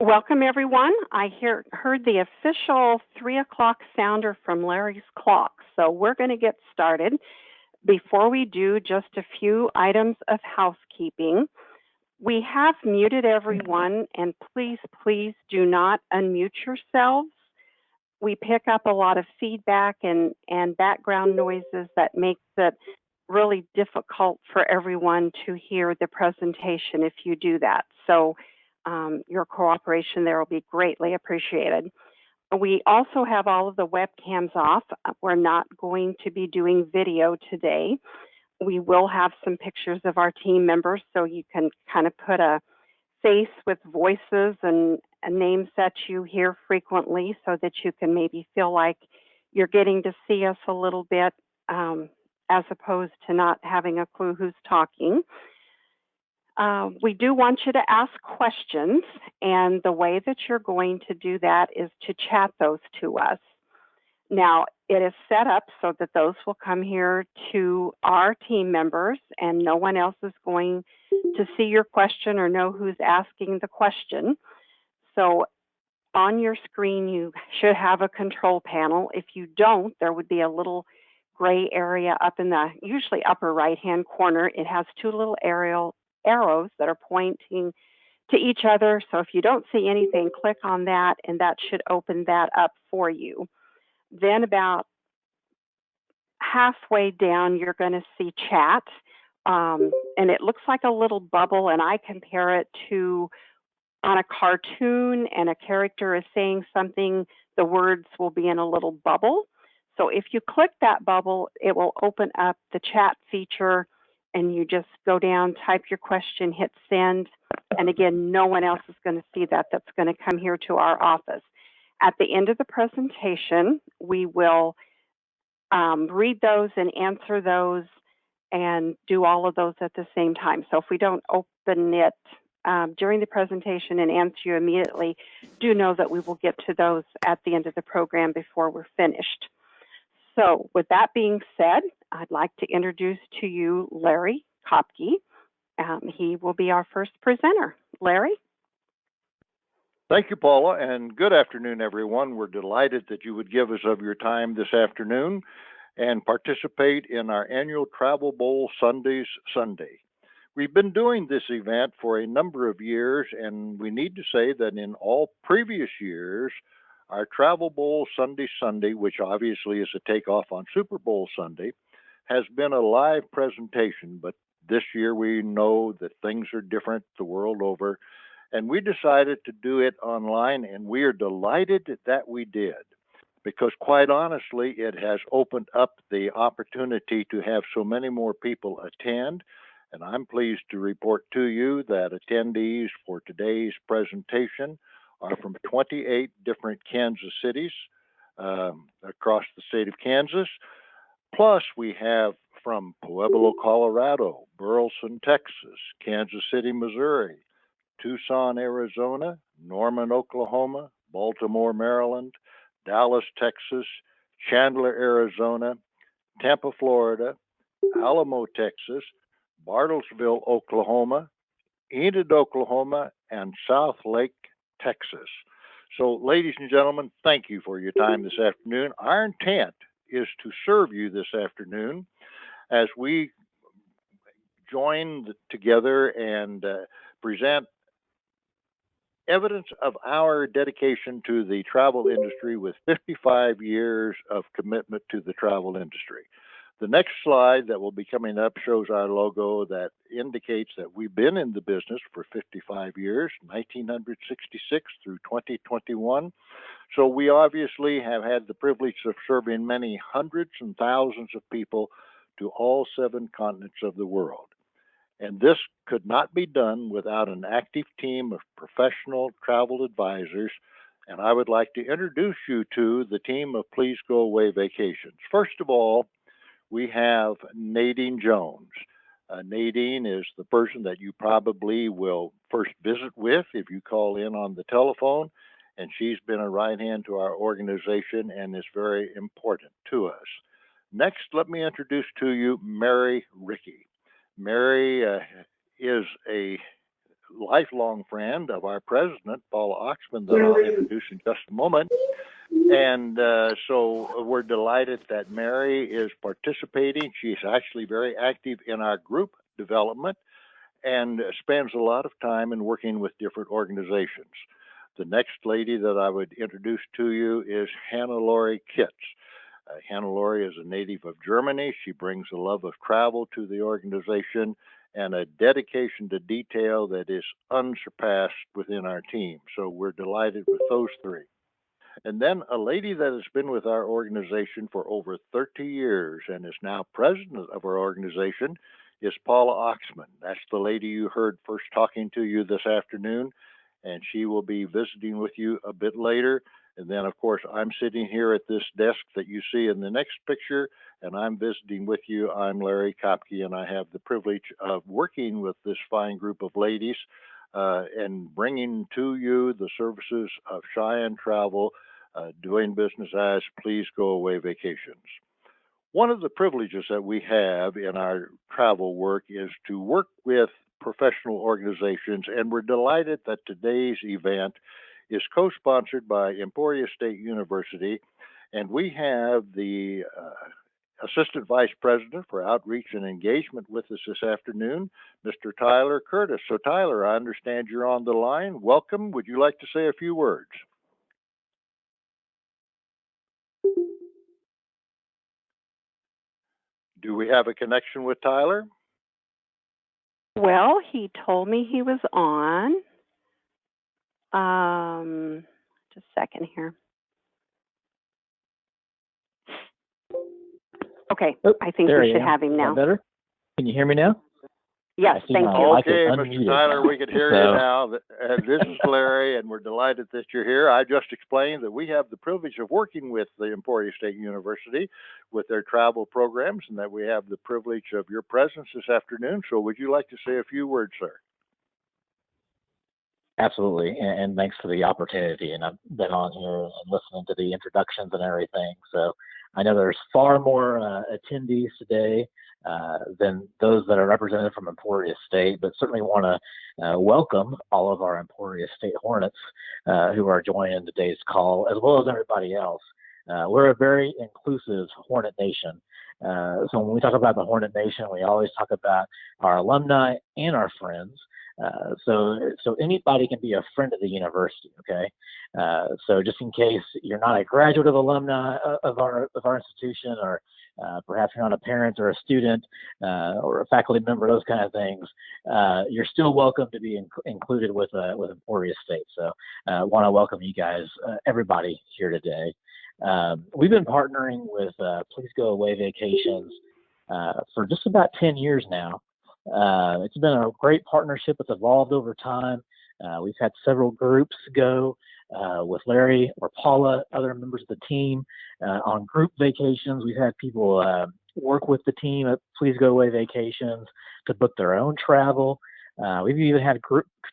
Welcome, everyone. Heard the official 3 o'clock sounder from Larry's clock, so we're going to get started. Before we do, just a few items of housekeeping. We have muted everyone, and please do not unmute yourselves. We pick up a lot of feedback and background noises that makes it really difficult for everyone to hear the presentation if you do that. So your cooperation there will be greatly appreciated. We also have all of the webcams off. We're not going to be doing video today. We will have some pictures of our team members so you can kind of put a face with voices and names that you hear frequently so that you can maybe feel like you're getting to see us a little bit as opposed to not having a clue who's talking. We do want you to ask questions, and the way that you're going to do that is to chat those to us. Now, it is set up so that those will come here to our team members, and no one else is going to see your question or know who's asking the question. So on your screen, you should have a control panel. If you don't, there would be a little gray area up in the usually upper right-hand corner. It has two little arrows that are pointing to each other. So if you don't see anything, click on that, and that should open that up for you. Then about halfway down, you're going to see chat, and it looks like a little bubble, and I compare it to on a cartoon, and a character is saying something, the words will be in a little bubble. So if you click that bubble, it will open up the chat feature, and you just go down, type your question, hit send, and again, no one else is going to see that. That's going to come here to our office. At the end of the presentation, we will read those and answer those and do all of those at the same time. So if we don't open it during the presentation and answer you immediately, do know that we will get to those at the end of the program before we're finished. So with that being said, I'd like to introduce to you Larry Kopke. He will be our first presenter. Larry? Thank you, Paula, and good afternoon, everyone. We're delighted that you would give us of your time this afternoon and participate in our annual Travel Bowl Sundays Sunday. We've been doing this event for a number of years, and we need to say that in all previous years, our Travel Bowl Sunday, which obviously is a takeoff on Super Bowl Sunday, has been a live presentation, but this year we know that things are different the world over, and we decided to do it online, and we are delighted that we did, because quite honestly, it has opened up the opportunity to have so many more people attend. And I'm pleased to report to you that attendees for today's presentation are from 28 different Kansas cities across the state of Kansas. Plus, we have from Pueblo, Colorado, Burleson, Texas, Kansas City, Missouri, Tucson, Arizona, Norman, Oklahoma, Baltimore, Maryland, Dallas, Texas, Chandler, Arizona, Tampa, Florida, Alamo, Texas, Bartlesville, Oklahoma, Enid, Oklahoma, and South Lake, Texas. So, ladies and gentlemen, thank you for your time this afternoon. Our intent is to serve you this afternoon as we join together and present evidence of our dedication to the travel industry with 55 years of commitment to the travel industry. The next slide that will be coming up shows our logo that indicates that we've been in the business for 55 years, 1966 through 2021. So we obviously have had the privilege of serving many hundreds and thousands of people to all 7 continents of the world. And this could not be done without an active team of professional travel advisors. And I would like to introduce you to the team of Please Go Away Vacations. First of all, we have Nadine Jones. Nadine is the person that you probably will first visit with if you call in on the telephone, and she's been a right hand to our organization and is very important to us. Next, let me introduce to you Mary Rickey. Mary is a lifelong friend of our president, Paula Oxman, that I'll introduce in just a moment. And so we're delighted that Mary is participating. She's actually very active in our group development and spends a lot of time in working with different organizations. The next lady that I would introduce to you is Hannah Lori Kitts. Hannah Lori is a native of Germany. She brings a love of travel to the organization and a dedication to detail that is unsurpassed within our team. So we're delighted with those three. And then a lady that has been with our organization for over 30 years and is now president of our organization is Paula Oxman. That's the lady you heard first talking to you this afternoon, and she will be visiting with you a bit later. And then, of course, I'm sitting here at this desk that you see in the next picture, and I'm visiting with you. I'm Larry Kopke, and I have the privilege of working with this fine group of ladies and bringing to you the services of Cheyenne Travel, doing business as Please Go Away Vacations. One of the privileges that we have in our travel work is to work with professional organizations, and we're delighted that today's event is co-sponsored by Emporia State University, and we have the Assistant Vice President for Outreach and Engagement with us this afternoon, Mr. Tyler Curtis. So Tyler, I understand you're on the line. Welcome. Would you like to say a few words? Do we have a connection with Tyler? Well, he told me he was on. Just a second here. Okay, I think we should have him now. Better? Can you hear me now? Yes, thank you. Okay, Mr. Tyler, we can hear you now. This is Larry, and we're delighted that you're here. I just explained that we have the privilege of working with the Emporia State University with their travel programs, and that we have the privilege of your presence this afternoon. So would you like to say a few words, sir? Absolutely, and thanks for the opportunity. And I've been on here and listening to the introductions and everything. So I know there's far more attendees today than those that are represented from Emporia State, but certainly want to welcome all of our Emporia State Hornets who are joining today's call, as well as everybody else. We're a very inclusive Hornet Nation. So when we talk about the Hornet Nation, we always talk about our alumni and our friends. So anybody can be a friend of the university, okay? So just in case you're not a graduate of alumni of our institution, or perhaps you're not a parent or a student or a faculty member, those kind of things, you're still welcome to be included with Emporia State. So want to welcome you guys, everybody here today. We've been partnering with Please Go Away Vacations for just about 10 years now. It's been a great partnership. It's evolved over time. We've had several groups go with Larry or Paula, other members of the team, on group vacations. We've had people work with the team at Please Go Away Vacations to book their own travel. We've even had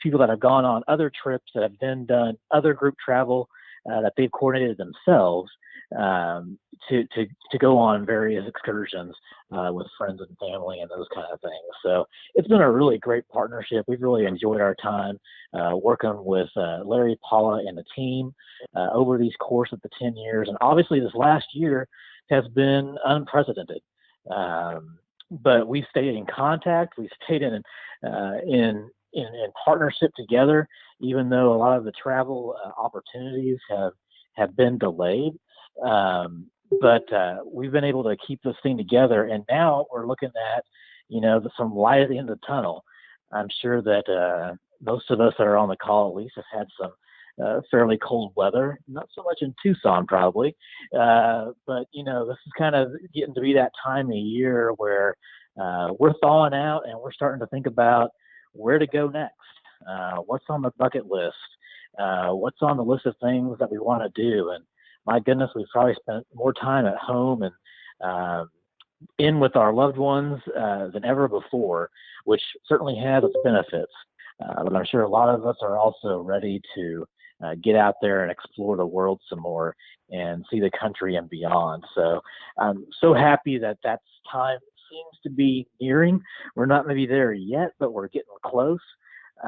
people that have gone on other trips that have then done other group travel that they've coordinated themselves to go on various excursions with friends and family and those kind of things. So it's been a really great partnership. We've really enjoyed our time working with Larry, Paula, and the team over these course of the 10 years. And obviously this last year has been unprecedented. But we've stayed in contact. We've stayed in partnership together, even though a lot of the travel opportunities have been delayed. But we've been able to keep this thing together, and now we're looking at, some light at the end of the tunnel. I'm sure that most of us that are on the call at least have had some fairly cold weather, not so much in Tucson probably, but this is kind of getting to be that time of year where we're thawing out and we're starting to think about where to go next. What's on the bucket list? What's on the list of things that we want to do? And my goodness, we've probably spent more time at home and in with our loved ones than ever before, which certainly has its benefits. But I'm sure a lot of us are also ready to get out there and explore the world some more and see the country and beyond. So I'm so happy that that's time seems to be nearing. We're not maybe there yet, but we're getting close.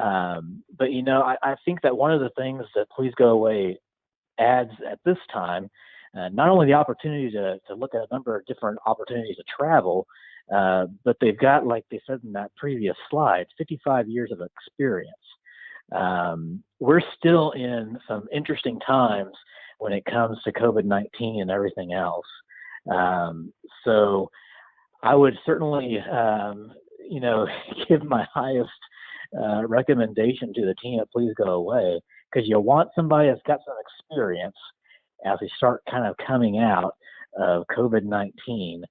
But, I think that one of the things that Please Go Away adds at this time, not only the opportunity to look at a number of different opportunities to travel, but they've got, like they said in that previous slide, 55 years of experience. We're still in some interesting times when it comes to COVID-19 and everything else. So I would certainly, give my highest recommendation to the team at Please Go Away, because you want somebody that's got some experience as we start kind of coming out of COVID-19,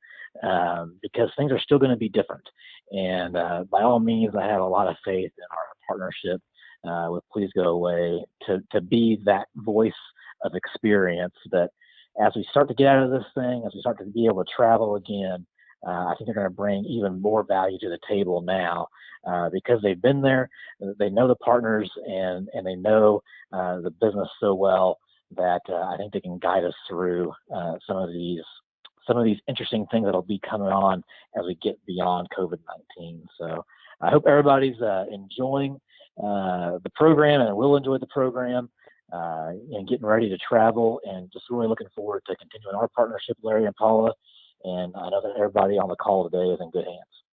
because things are still going to be different. And by all means, I have a lot of faith in our partnership with Please Go Away to be that voice of experience that as we start to get out of this thing, as we start to be able to travel again, I think they're going to bring even more value to the table now because they've been there, they know the partners, and they know the business so well that I think they can guide us through some of these interesting things that'll be coming on as we get beyond COVID-19. So I hope everybody's enjoying the program and will enjoy the program and getting ready to travel, and just really looking forward to continuing our partnership, Larry and Paula. And I know that everybody on the call today is in good hands.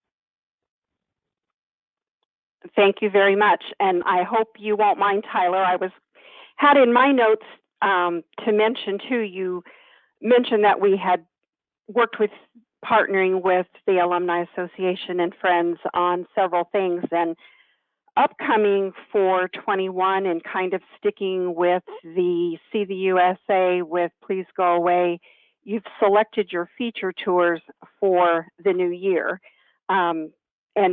Thank you very much. And I hope you won't mind, Tyler. I had in my notes to mention too, you mentioned that we had worked with partnering with the Alumni Association and friends on several things, and upcoming for 21 and kind of sticking with the See the USA with Please Go Away, you've selected your feature tours for the new year. And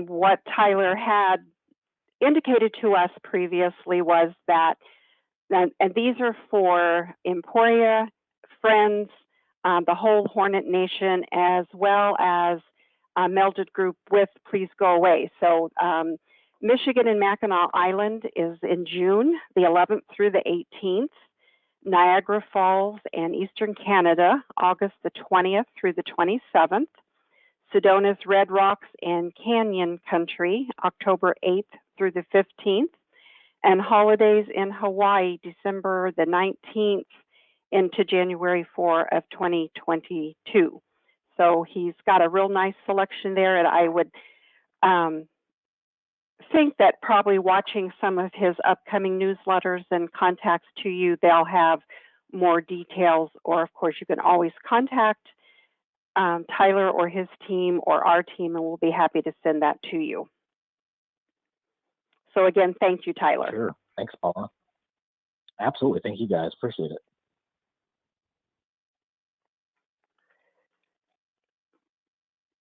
what Tyler had indicated to us previously was that, and these are for Emporia, Friends, the whole Hornet Nation, as well as a melded group with Please Go Away. So Michigan and Mackinac Island is in June, the 11th through the 18th. Niagara Falls and Eastern Canada, August the 20th through the 27th. Sedona's Red Rocks and Canyon Country, October 8th through the 15th. And holidays in Hawaii, December the 19th into January 4 of 2022. So he's got a real nice selection there, and I would think that probably watching some of his upcoming newsletters and contacts to you, they'll have more details, or of course you can always contact Tyler or his team or our team, and we'll be happy to send that to you. So again, thank you, Tyler. Sure. Thanks, Paula. Absolutely. Thank you, guys. Appreciate it.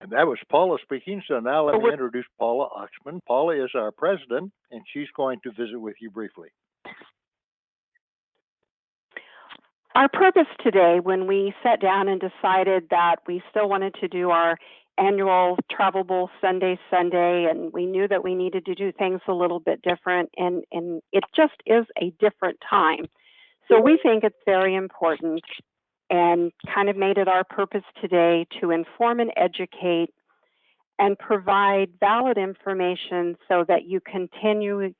And that was Paula speaking. So now let me introduce Paula Oxman. Paula is our president, and she's going to visit with you briefly. Our purpose today, when we sat down and decided that we still wanted to do our annual Travel Bowl Sunday, and we knew that we needed to do things a little bit different, and it just is a different time. So we think it's very important, and kind of made it our purpose today to inform and educate and provide valid information so that you continue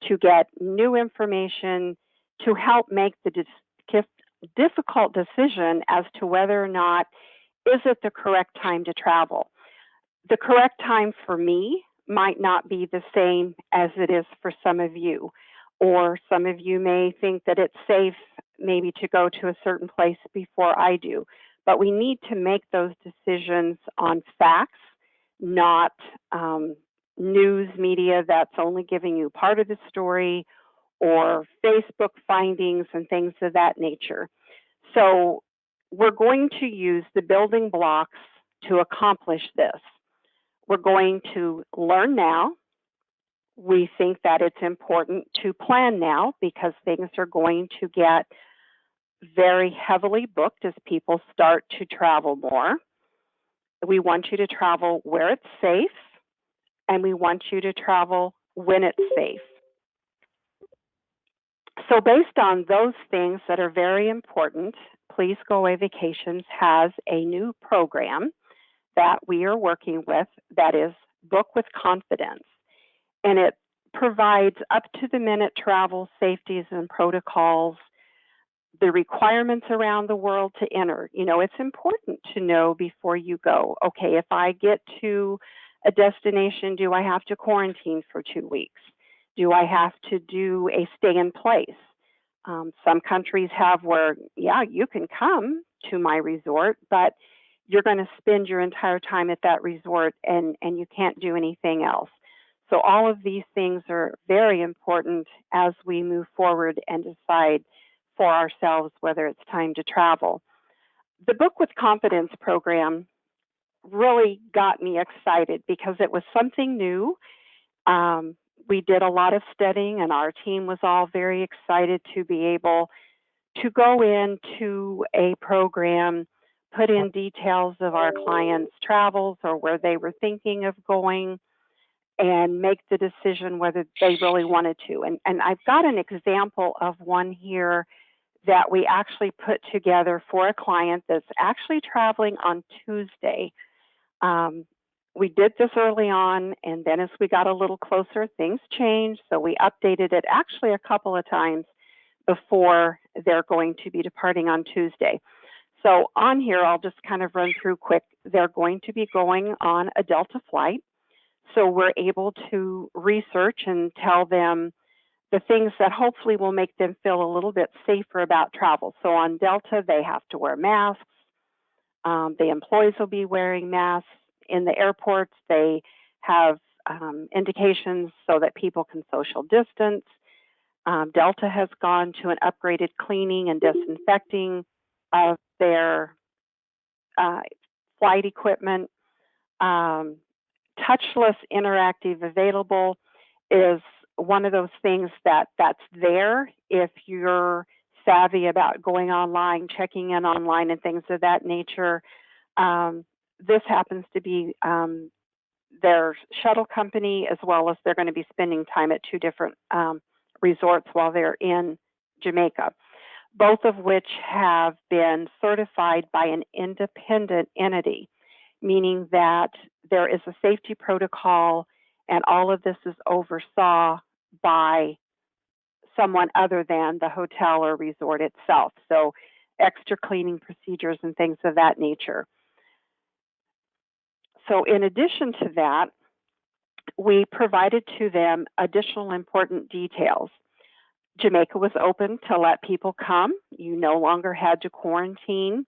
to get new information to help make the difficult decision as to whether or not is it the correct time to travel. The correct time for me might not be the same as it is for some of you, or some of you may think that it's safe maybe to go to a certain place before I do. But we need to make those decisions on facts, not news media that's only giving you part of the story, or Facebook findings and things of that nature. So we're going to use the building blocks to accomplish this. We're going to learn now. We think that it's important to plan now because things are going to get very heavily booked as people start to travel more. We want you to travel where it's safe, and we want you to travel when it's safe. So based on those things that are very important, Please Go Away Vacations has a new program that we are working with that is Book with Confidence. And it provides up-to-the-minute travel safeties and protocols, the requirements around the world to enter. You know, it's important to know before you go, okay, if I get to a destination, do I have to quarantine for 2 weeks? Do I have to do a stay in place? Some countries have where, yeah, you can come to my resort, but you're going to spend your entire time at that resort and you can't do anything else. So all of these things are very important as we move forward and decide for ourselves whether it's time to travel. The Book with Confidence program really got me excited because it was something new. We did a lot of studying, and our team was all very excited to be able to go into a program, put in details of our clients' travels or where they were thinking of going, and make the decision whether they really wanted to. And I've got an example of one here that we actually put together for a client that's actually traveling on Tuesday. We did this early on, and then as we got a little closer, things changed. So we updated it actually a couple of times before they're going to be departing on Tuesday. So on here, I'll just kind of run through quick. They're going to be going on a Delta flight. So we're able to research and tell them the things that hopefully will make them feel a little bit safer about travel. So on Delta, they have to wear masks. The employees will be wearing masks. In the airports, they have indications so that people can social distance. Delta has gone to an upgraded cleaning and disinfecting of their flight equipment. Touchless interactive available is one of those things that's there if you're savvy about going online, checking in online, and things of that nature. This happens to be their shuttle company, as well as they're going to be spending time at two different resorts while they're in Jamaica, both of which have been certified by an independent entity, meaning that there is a safety protocol and all of this is oversaw by someone other than the hotel or resort itself. So extra cleaning procedures and things of that nature. So in addition to that, we provided to them additional important details. Jamaica was open to let people come. You no longer had to quarantine,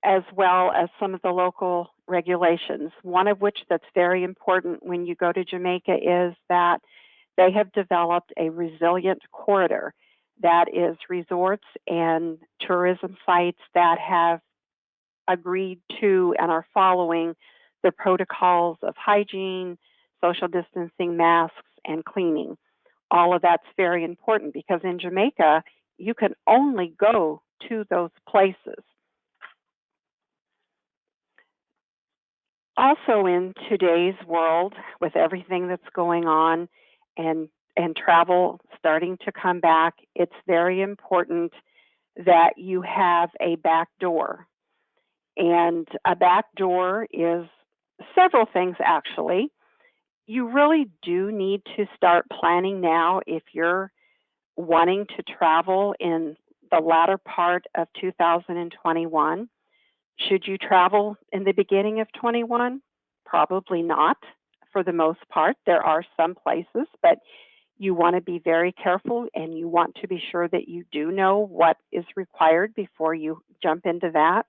as well as some of the local regulations, one of which that's very important when you go to Jamaica is that they have developed a resilient corridor. That is resorts and tourism sites that have agreed to and are following the protocols of hygiene, social distancing, masks, and cleaning. All of that's very important because in Jamaica, you can only go to those places. Also in today's world, with everything that's going on and travel starting to come back, it's very important that you have a back door. And a back door is several things, actually. You really do need to start planning now if you're wanting to travel in the latter part of 2021. Should you travel in the beginning of 21? Probably not for the most part. There are some places, but you want to be very careful and you want to be sure that you do know what is required before you jump into that.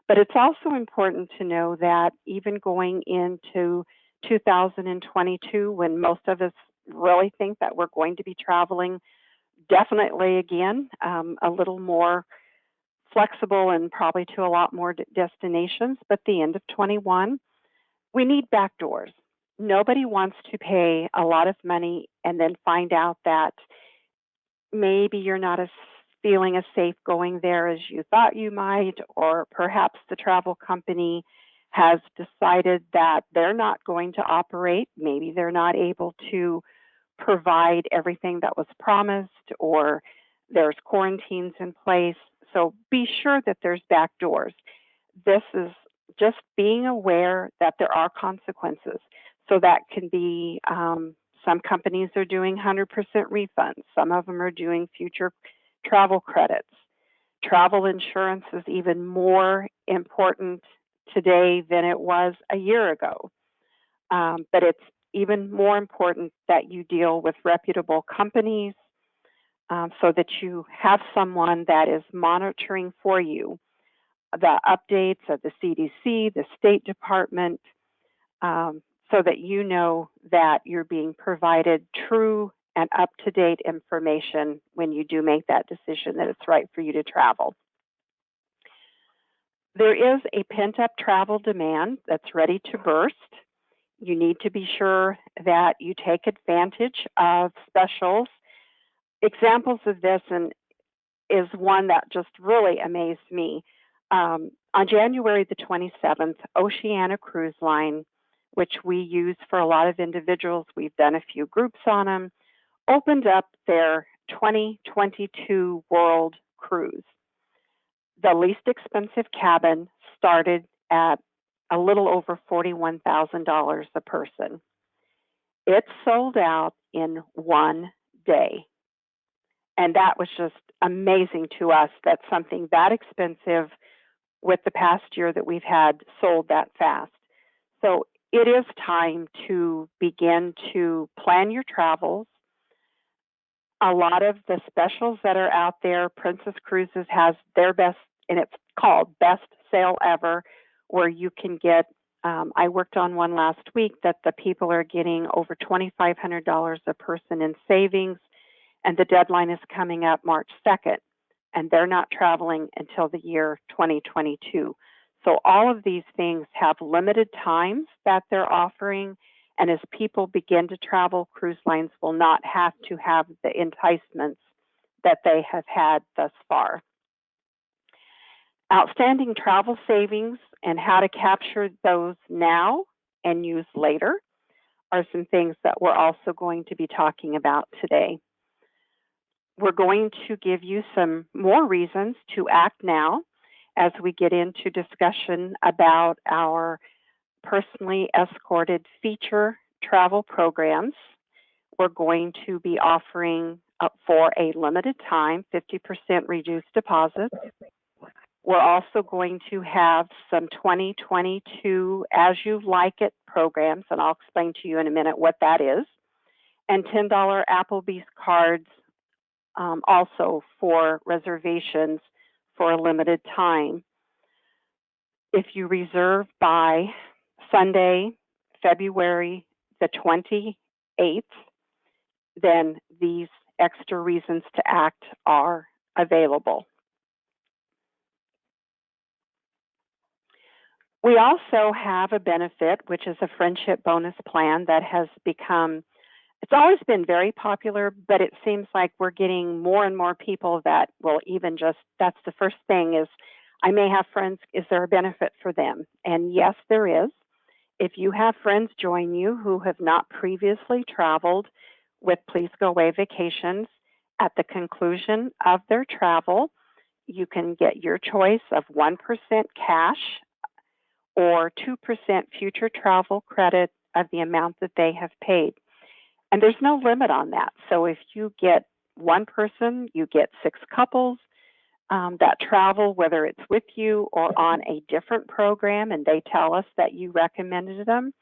But it's also important to know that even going into 2022, when most of us really think that we're going to be traveling definitely again, a little more flexible and probably to a lot more destinations, but the end of 21, we need back doors. Nobody wants to pay a lot of money and then find out that maybe you're not as feeling as safe going there as you thought you might, or perhaps the travel company has decided that they're not going to operate. Maybe they're not able to provide everything that was promised, or there's quarantines in place. So be sure that there's back doors. This is just being aware that there are consequences. So that can be, some companies are doing 100% refunds. Some of them are doing future travel credits. Travel insurance is even more important today than it was a year ago. But it's even more important that you deal with reputable companies, so that you have someone that is monitoring for you the updates of the CDC, the State Department, so that you know that you're being provided true and up-to-date information when you do make that decision that it's right for you to travel. There is a pent-up travel demand that's ready to burst. You need to be sure that you take advantage of specials. Examples of this is one that just really amazed me. On January the 27th, Oceania Cruise Line, which we use for a lot of individuals, we've done a few groups on them, opened up their 2022 World Cruise. The least expensive cabin started at a little over $41,000 a person. It sold out in one day. And that was just amazing to us that something that expensive with the past year that we've had sold that fast. So it is time to begin to plan your travels. A lot of the specials that are out there, Princess Cruises has their best, and it's called Best Sale Ever, where you can get, I worked on one last week that the people are getting over $2,500 a person in savings, and the deadline is coming up March 2nd, and they're not traveling until the year 2022. So all of these things have limited times that they're offering, and as people begin to travel, cruise lines will not have to have the enticements that they have had thus far. Outstanding travel savings and how to capture those now and use later are some things that we're also going to be talking about today. We're going to give you some more reasons to act now as we get into discussion about our personally escorted feature travel programs. We're going to be offering for a limited time 50% reduced deposits. We're also going to have some 2022 As You Like It programs, and I'll explain to you in a minute what that is, and $10 Applebee's cards also for reservations for a limited time. If you reserve by Sunday, February the 28th, then these extra reasons to act are available. We also have a benefit, which is a friendship bonus plan that has become, it's always been very popular, but it seems like we're getting more and more people that will even just, that's the first thing is, I may have friends, is there a benefit for them? And yes, there is. If you have friends join you who have not previously traveled with Please Go Away Vacations, at the conclusion of their travel, you can get your choice of 1% cash or 2% future travel credit of the amount that they have paid. And there's no limit on that. So if you get one person, you get 6 couples that travel, whether it's with you or on a different program, and they tell us that you recommended them,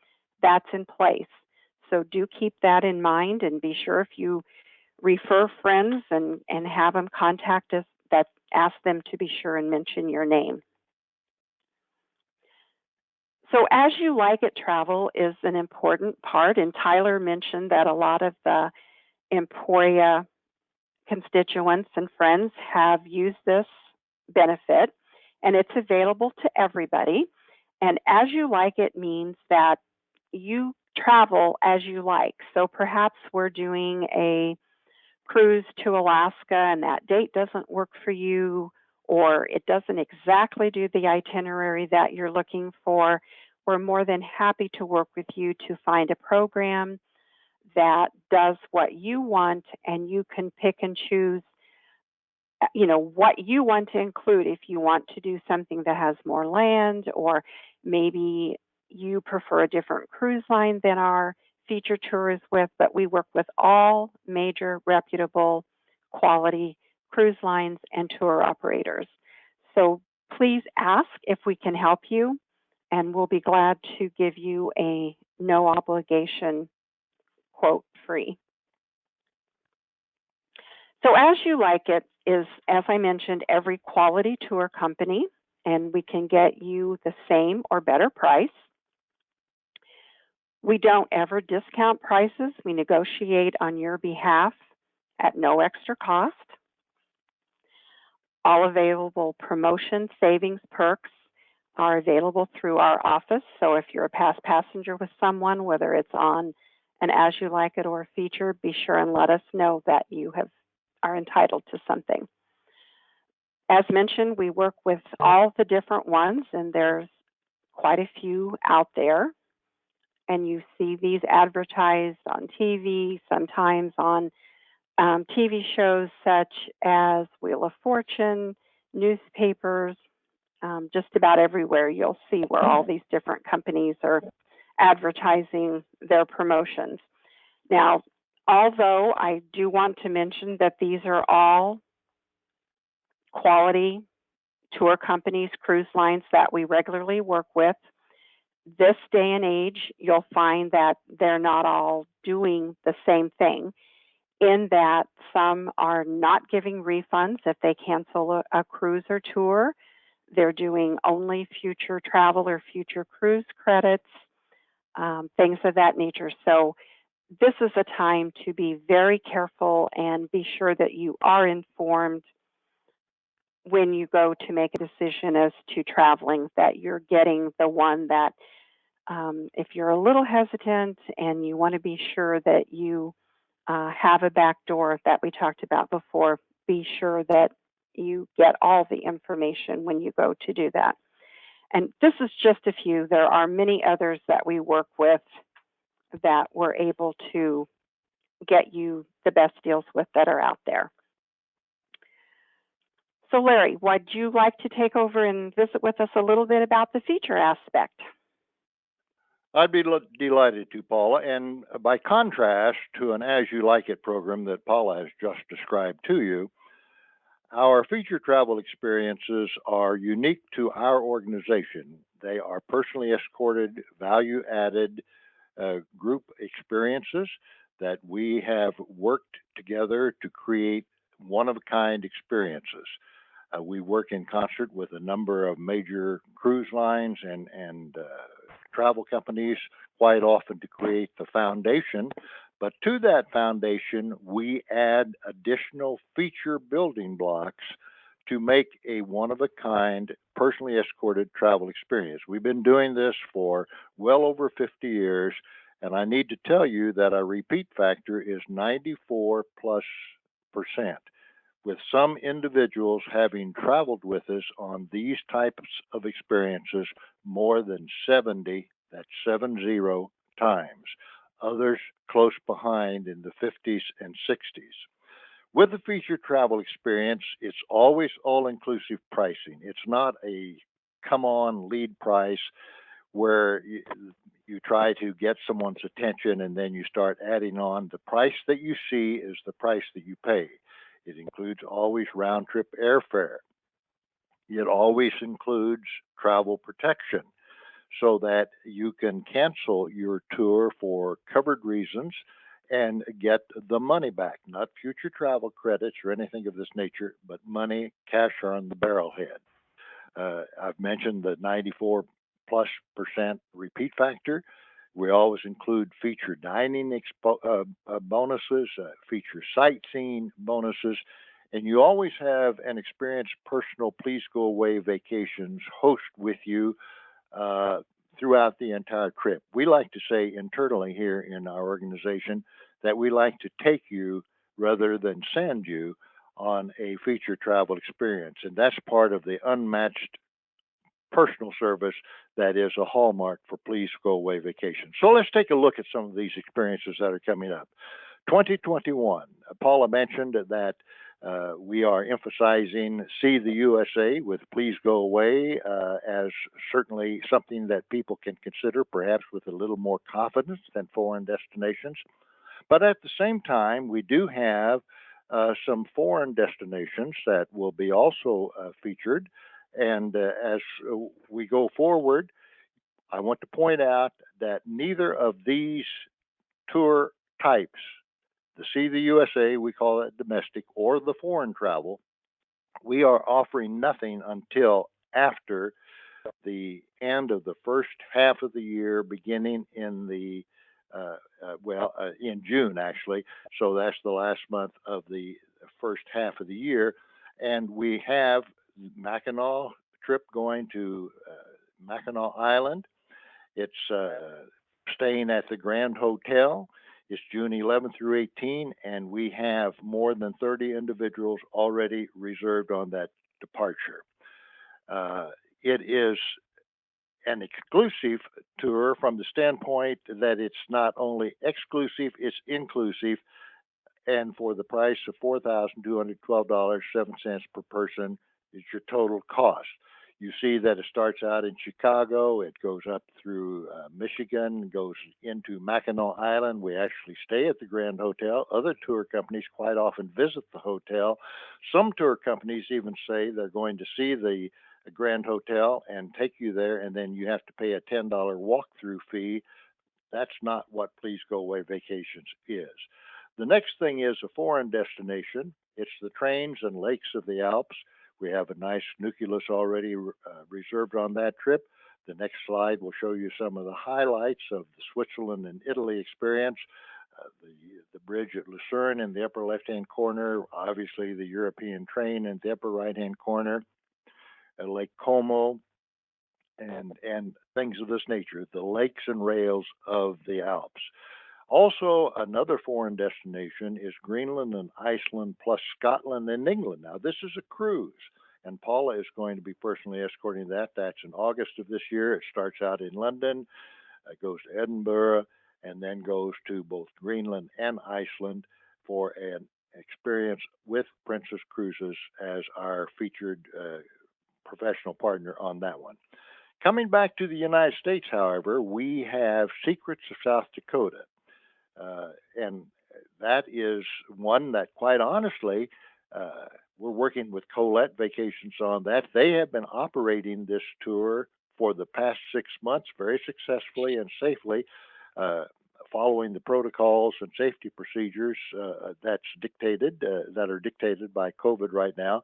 that's in place. So do keep that in mind, and be sure if you refer friends and have them contact us, that ask them to be sure and mention your name. So As You Like It travel is an important part, and Tyler mentioned that a lot of the Emporia constituents and friends have used this benefit, and it's available to everybody. And As You Like It means that you travel as you like. So perhaps we're doing a cruise to Alaska and that date doesn't work for you, or it doesn't exactly do the itinerary that you're looking for. We're more than happy to work with you to find a program that does what you want, and you can pick and choose, what you want to include. If you want to do something that has more land, or maybe you prefer a different cruise line than our feature tour is with, but we work with all major reputable quality cruise lines and tour operators. So please ask if we can help you, and we'll be glad to give you a no obligation quote free. So As You Like It is, as I mentioned, every quality tour company, and we can get you the same or better price. We don't ever discount prices. We negotiate on your behalf at no extra cost. All available promotion savings perks are available through our office. So if you're a past passenger with someone, whether it's on an As You Like It or a feature, be sure and let us know that you are entitled to something. As mentioned, we work with all the different ones, and there's quite a few out there. And you see these advertised on TV, sometimes on TV shows such as Wheel of Fortune, newspapers, just about everywhere you'll see where all these different companies are advertising their promotions. Now, although I do want to mention that these are all quality tour companies, cruise lines that we regularly work with, this day and age, you'll find that they're not all doing the same thing, in that some are not giving refunds if they cancel a cruise or tour. They're doing only future travel or future cruise credits, things of that nature. So this is a time to be very careful and be sure that you are informed when you go to make a decision as to traveling, that you're getting the one that if you're a little hesitant and you want to be sure that you have a back door that we talked about before, be sure that you get all the information when you go to do that. And this is just a few. There are many others that we work with that we're able to get you the best deals with that are out there. So Larry, would you like to take over and visit with us a little bit about the feature aspect? I'd be delighted to, Paula. And by contrast to an As You Like It program that Paula has just described to you, our feature travel experiences are unique to our organization. They are personally escorted, value added group experiences that we have worked together to create one of a kind experiences. We work in concert with a number of major cruise lines and travel companies quite often to create the foundation. But to that foundation, we add additional feature building blocks to make a one-of-a-kind, personally escorted travel experience. We've been doing this for well over 50 years, and I need to tell you that our repeat factor is 94+%, with some individuals having traveled with us on these types of experiences more than 70, that's 70 times. Others close behind in the 50s and 60s. With the feature travel experience, it's always all-inclusive pricing. It's not a come-on lead price where you try to get someone's attention and then you start adding on. The price that you see is the price that you pay. It includes always round-trip airfare. It always includes travel protection, so that you can cancel your tour for covered reasons and get the money back, not future travel credits or anything of this nature, but money, cash on the barrelhead. I've mentioned the 94+% repeat factor. We always include feature dining bonuses, feature sightseeing bonuses, and you always have an experienced personal Please Go Away Vacations host with you throughout the entire trip. We like to say internally here in our organization that we like to take you rather than send you on a feature travel experience. And that's part of the unmatched personal service that is a hallmark for Please Go Away Vacations. So let's take a look at some of these experiences that are coming up. 2021, Paula mentioned that We are emphasizing See the USA with Please Go Away as certainly something that people can consider, perhaps with a little more confidence than foreign destinations. But at the same time, we do have some foreign destinations that will be also featured. And as we go forward, I want to point out that neither of these tour types, the See the USA, we call it domestic, or the foreign travel, we are offering nothing until after the end of the first half of the year, beginning in the in June actually. So that's the last month of the first half of the year, and we have Mackinac trip going to Mackinac Island. It's staying at the Grand Hotel. It's June 11th through 18, and we have more than 30 individuals already reserved on that departure. It is an exclusive tour from the standpoint that it's not only exclusive, it's inclusive, and for the price of $4,212.07 per person is your total cost. You see that it starts out in Chicago, it goes up through Michigan, goes into Mackinac Island. We actually stay at the Grand Hotel. Other tour companies quite often visit the hotel. Some tour companies even say they're going to see the Grand Hotel and take you there, and then you have to pay a $10 walkthrough fee. That's not what Please Go Away Vacations is. The next thing is a foreign destination. It's the trains and lakes of the Alps. We have a nice nucleus already reserved on that trip. The next slide will show you some of the highlights of the Switzerland and Italy experience. The bridge at Lucerne in the upper left-hand corner, obviously the European train in the upper right-hand corner, Lake Como, and things of this nature, the lakes and rails of the Alps. Also, another foreign destination is Greenland and Iceland, plus Scotland and England. Now, this is a cruise, and Paula is going to be personally escorting that. That's in August of this year. It starts out in London, goes to Edinburgh, and then goes to both Greenland and Iceland for an experience with Princess Cruises as our featured professional partner on that one. Coming back to the United States, however, we have Secrets of South Dakota. And that is one that, quite honestly, we're working with Colette Vacations on that. They have been operating this tour for the past 6 months very successfully and safely, following the protocols and safety procedures that are dictated by COVID right now.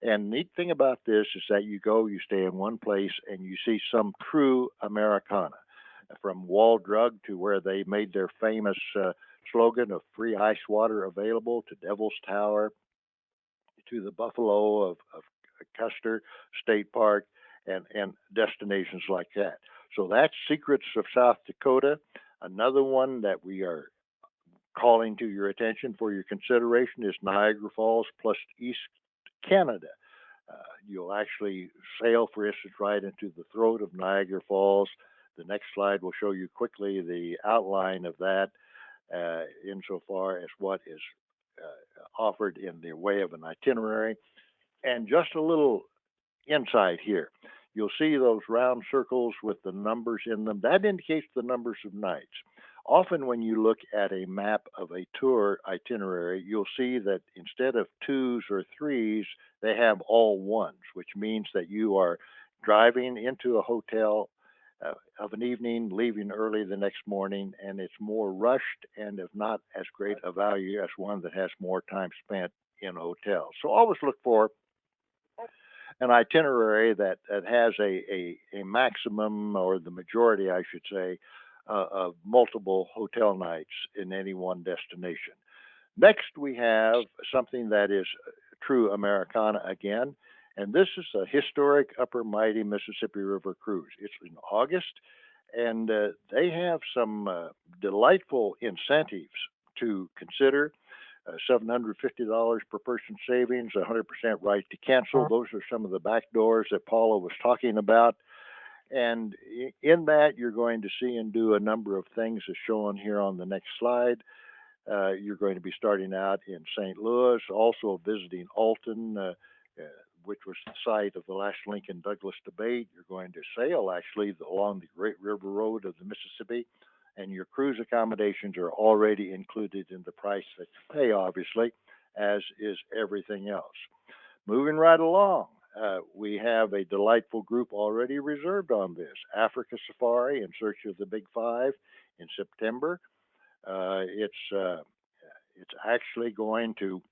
And the neat thing about this is that you stay in one place, and you see some true Americana, from Wall Drug to where they made their famous slogan of free ice water available, to Devil's Tower, to the Buffalo of Custer State Park, and destinations like that. So that's Secrets of South Dakota. Another one that we are calling to your attention for your consideration is Niagara Falls plus East Canada. You'll actually sail, for instance, right into the throat of Niagara Falls. The next slide will show you quickly the outline of that insofar as what is offered in the way of an itinerary. And just a little insight here. You'll see those round circles with the numbers in them. That indicates the numbers of nights. Often when you look at a map of a tour itinerary, you'll see that instead of 2s or 3s, they have all 1s, which means that you are driving into a hotel of an evening, leaving early the next morning, and it's more rushed and of not as great a value as one that has more time spent in a hotel. So always look for an itinerary that has a maximum, or the majority, I should say, of multiple hotel nights in any one destination. Next, we have something that is true Americana again, and this is a historic Upper Mighty Mississippi River cruise. It's in August, and they have some delightful incentives to consider. $750 per person savings, 100% right to cancel. Those are some of the back doors that Paula was talking about. And in that, you're going to see and do a number of things as shown here on the next slide. You're going to be starting out in St. Louis, also visiting Alton, which was the site of the last Lincoln Douglas debate. You're going to sail actually along the Great River Road of the Mississippi, and your cruise accommodations are already included in the price that you pay, obviously, as is everything else. Moving right along, we have a delightful group already reserved on this Africa Safari in Search of the Big Five in September. It's actually going to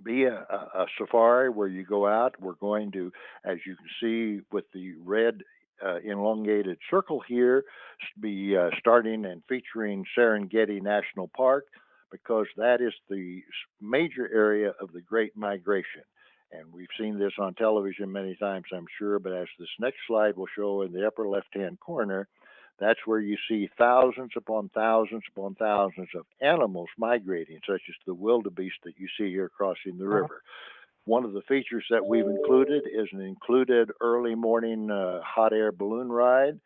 be a safari where you go out. We're going to, as you can see with the red elongated circle here, be starting and featuring Serengeti National Park because that is the major area of the Great Migration. And we've seen this on television many times, I'm sure, but as this next slide will show in the upper left-hand corner, that's where you see thousands upon thousands upon thousands of animals migrating, such as the wildebeest that you see here crossing the river. One of the features that we've included is an included early morning hot air balloon ride.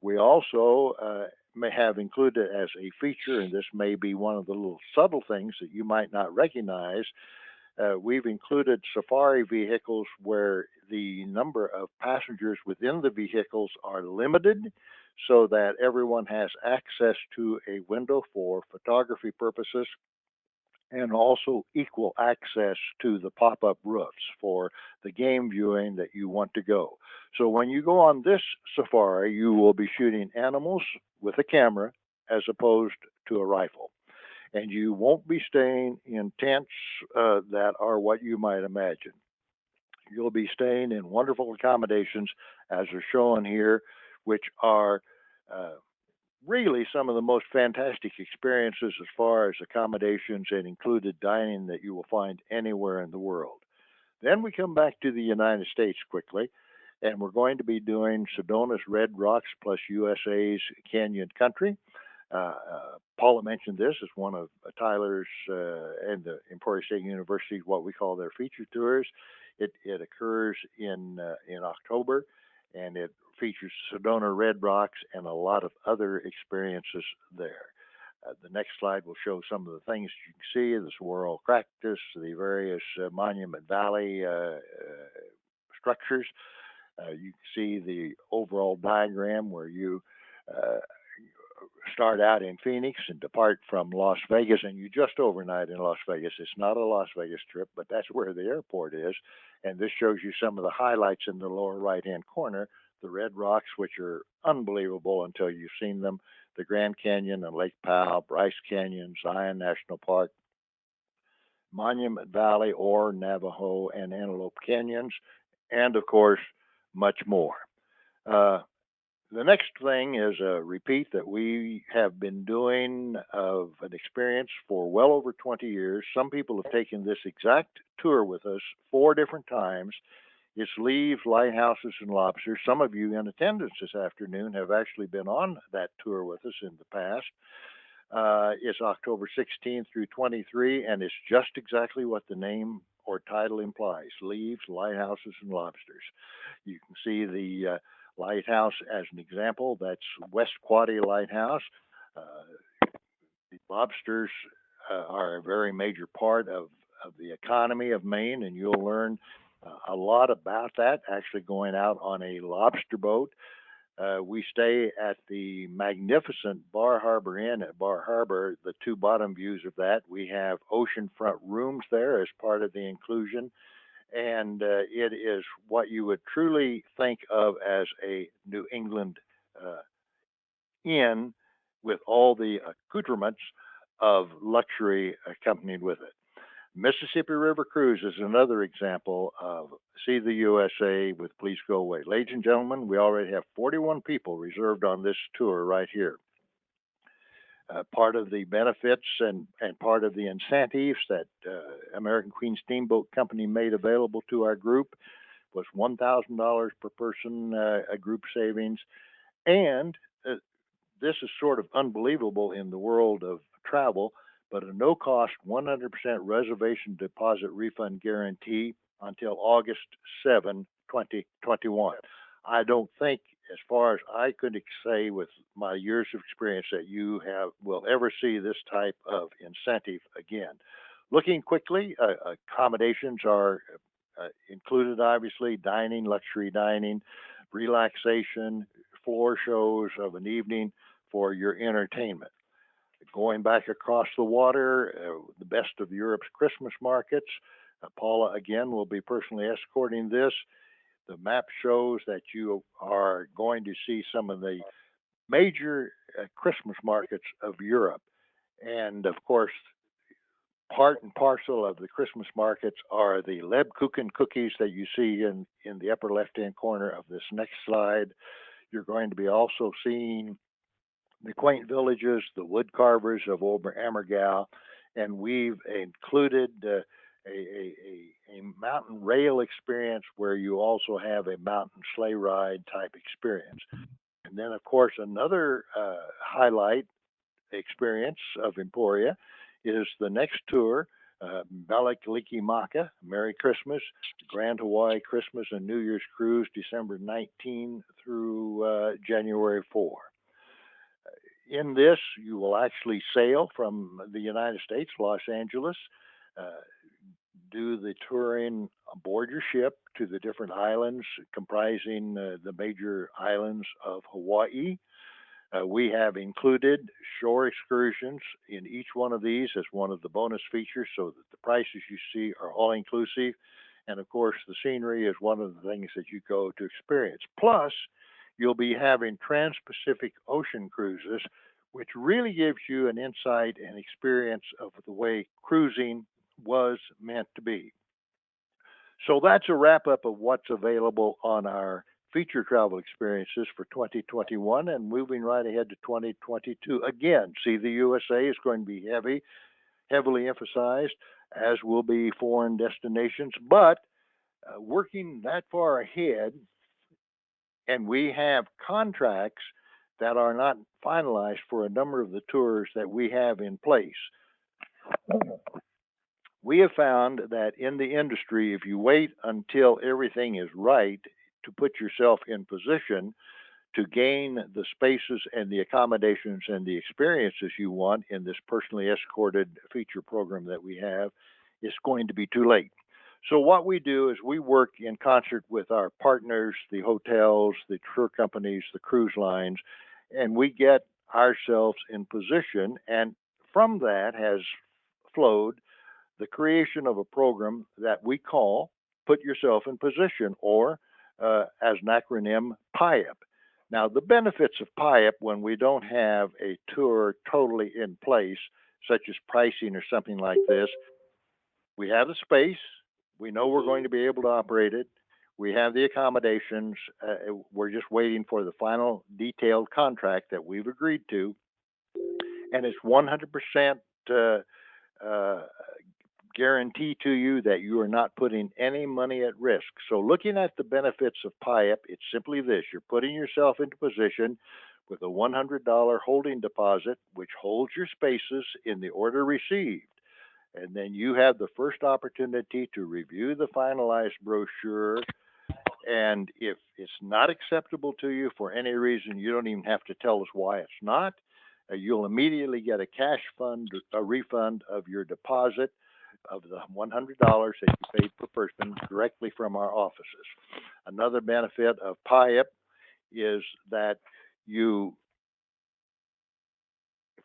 We also may have included as a feature, and this may be one of the little subtle things that you might not recognize, we've included safari vehicles where the number of passengers within the vehicles are limited so that everyone has access to a window for photography purposes and also equal access to the pop-up roofs for the game viewing that you want to go. So when you go on this safari, you will be shooting animals with a camera as opposed to a rifle. And you won't be staying in tents that are what you might imagine. You'll be staying in wonderful accommodations as are shown here, which are really some of the most fantastic experiences as far as accommodations and included dining that you will find anywhere in the world. Then we come back to the United States quickly, and we're going to be doing Sedona's Red Rocks plus USA's Canyon Country. Paula mentioned this as one of Tyler's and the Emporia State University, what we call their feature tours. It occurs in October, and it features Sedona Red Rocks and a lot of other experiences there. The next slide will show some of the things you can see, the saguaro cactus, the various Monument Valley structures. You can see the overall diagram where you start out in Phoenix and depart from Las Vegas, and you just overnight in Las Vegas. It's not a Las Vegas trip, but that's where the airport is. And this shows you some of the highlights in the lower right-hand corner, the Red Rocks, which are unbelievable until you've seen them, the Grand Canyon and Lake Powell, Bryce Canyon, Zion National Park, Monument Valley, or Navajo and Antelope Canyons, and of course, much more. The next thing is a repeat that we have been doing of an experience for well over 20 years. Some people have taken this exact tour with us 4 different times. It's Leaves, Lighthouses, and Lobsters. Some of you in attendance this afternoon have actually been on that tour with us in the past. It's October 16th through 23, and it's just exactly what the name or title implies, Leaves, Lighthouses, and Lobsters. You can see the lighthouse as an example. That's West Quoddy Lighthouse. The lobsters are a very major part of the economy of Maine, and you'll learn a lot about that actually going out on a lobster boat. We stay at the magnificent Bar Harbor Inn at Bar Harbor, the 2 bottom views of that. We have oceanfront rooms there as part of the inclusion. And it is what you would truly think of as a New England inn with all the accoutrements of luxury accompanied with it. Mississippi River Cruise is another example of See the USA with Please Go Away. Ladies and gentlemen, we already have 41 people reserved on this tour right here. Part of the benefits and part of the incentives that American Queen Steamboat Company made available to our group was $1,000 per person, a group savings. And this is sort of unbelievable in the world of travel, but a no-cost 100% reservation deposit refund guarantee until August 7, 2021. I don't think as far as I could say with my years of experience, that you will ever see this type of incentive again. Looking quickly, accommodations are included, obviously, dining, luxury dining, relaxation, floor shows of an evening for your entertainment. Going back across the water, the best of Europe's Christmas markets. Paula, again, will be personally escorting this. The map shows that you are going to see some of the major Christmas markets of Europe. And of course, part and parcel of the Christmas markets are the Lebkuchen cookies that you see in the upper left-hand corner of this next slide. You're going to be also seeing the quaint villages, the wood carvers of Oberammergau, and we've included a mountain rail experience where you also have a mountain sleigh ride type experience. And then, of course, another highlight experience of Emporia is the next tour, Balakaliki Maka, Merry Christmas, Grand Hawaii Christmas and New Year's Cruise, December 19 through January 4. In this, you will actually sail from the United States, Los Angeles, do the touring aboard your ship to the different islands comprising the major islands of Hawaii. We have included shore excursions in each one of these as one of the bonus features so that the prices you see are all inclusive. And of course, the scenery is one of the things that you go to experience. Plus, you'll be having Trans-Pacific Ocean cruises, which really gives you an insight and experience of the way cruising was meant to be. So that's a wrap up of what's available on our feature travel experiences for 2021, and moving right ahead to 2022. Again, see the USA is going to be heavily emphasized, as will be foreign destinations, but working that far ahead, and we have contracts that are not finalized for a number of the tours that we have in place. We have found that in the industry, if you wait until everything is right to put yourself in position to gain the spaces and the accommodations and the experiences you want in this personally escorted feature program that we have, it's going to be too late. So what we do is we work in concert with our partners, the hotels, the tour companies, the cruise lines, and we get ourselves in position. And from that has flowed the creation of a program that we call Put Yourself in Position, or as an acronym, PIAP. Now, the benefits of PIAP when we don't have a tour totally in place, such as pricing or something like this, we have the space, we know we're going to be able to operate it, we have the accommodations, we're just waiting for the final detailed contract that we've agreed to, and it's 100% guarantee to you that you are not putting any money at risk. So looking at the benefits of PIAP, it's simply this. You're putting yourself into position with a $100 holding deposit, which holds your spaces in the order received. And then you have the first opportunity to review the finalized brochure. And if it's not acceptable to you for any reason, you don't even have to tell us why it's not. You'll immediately get a refund of your deposit of the $100 that you paid per person directly from our offices. Another benefit of PIAP is that you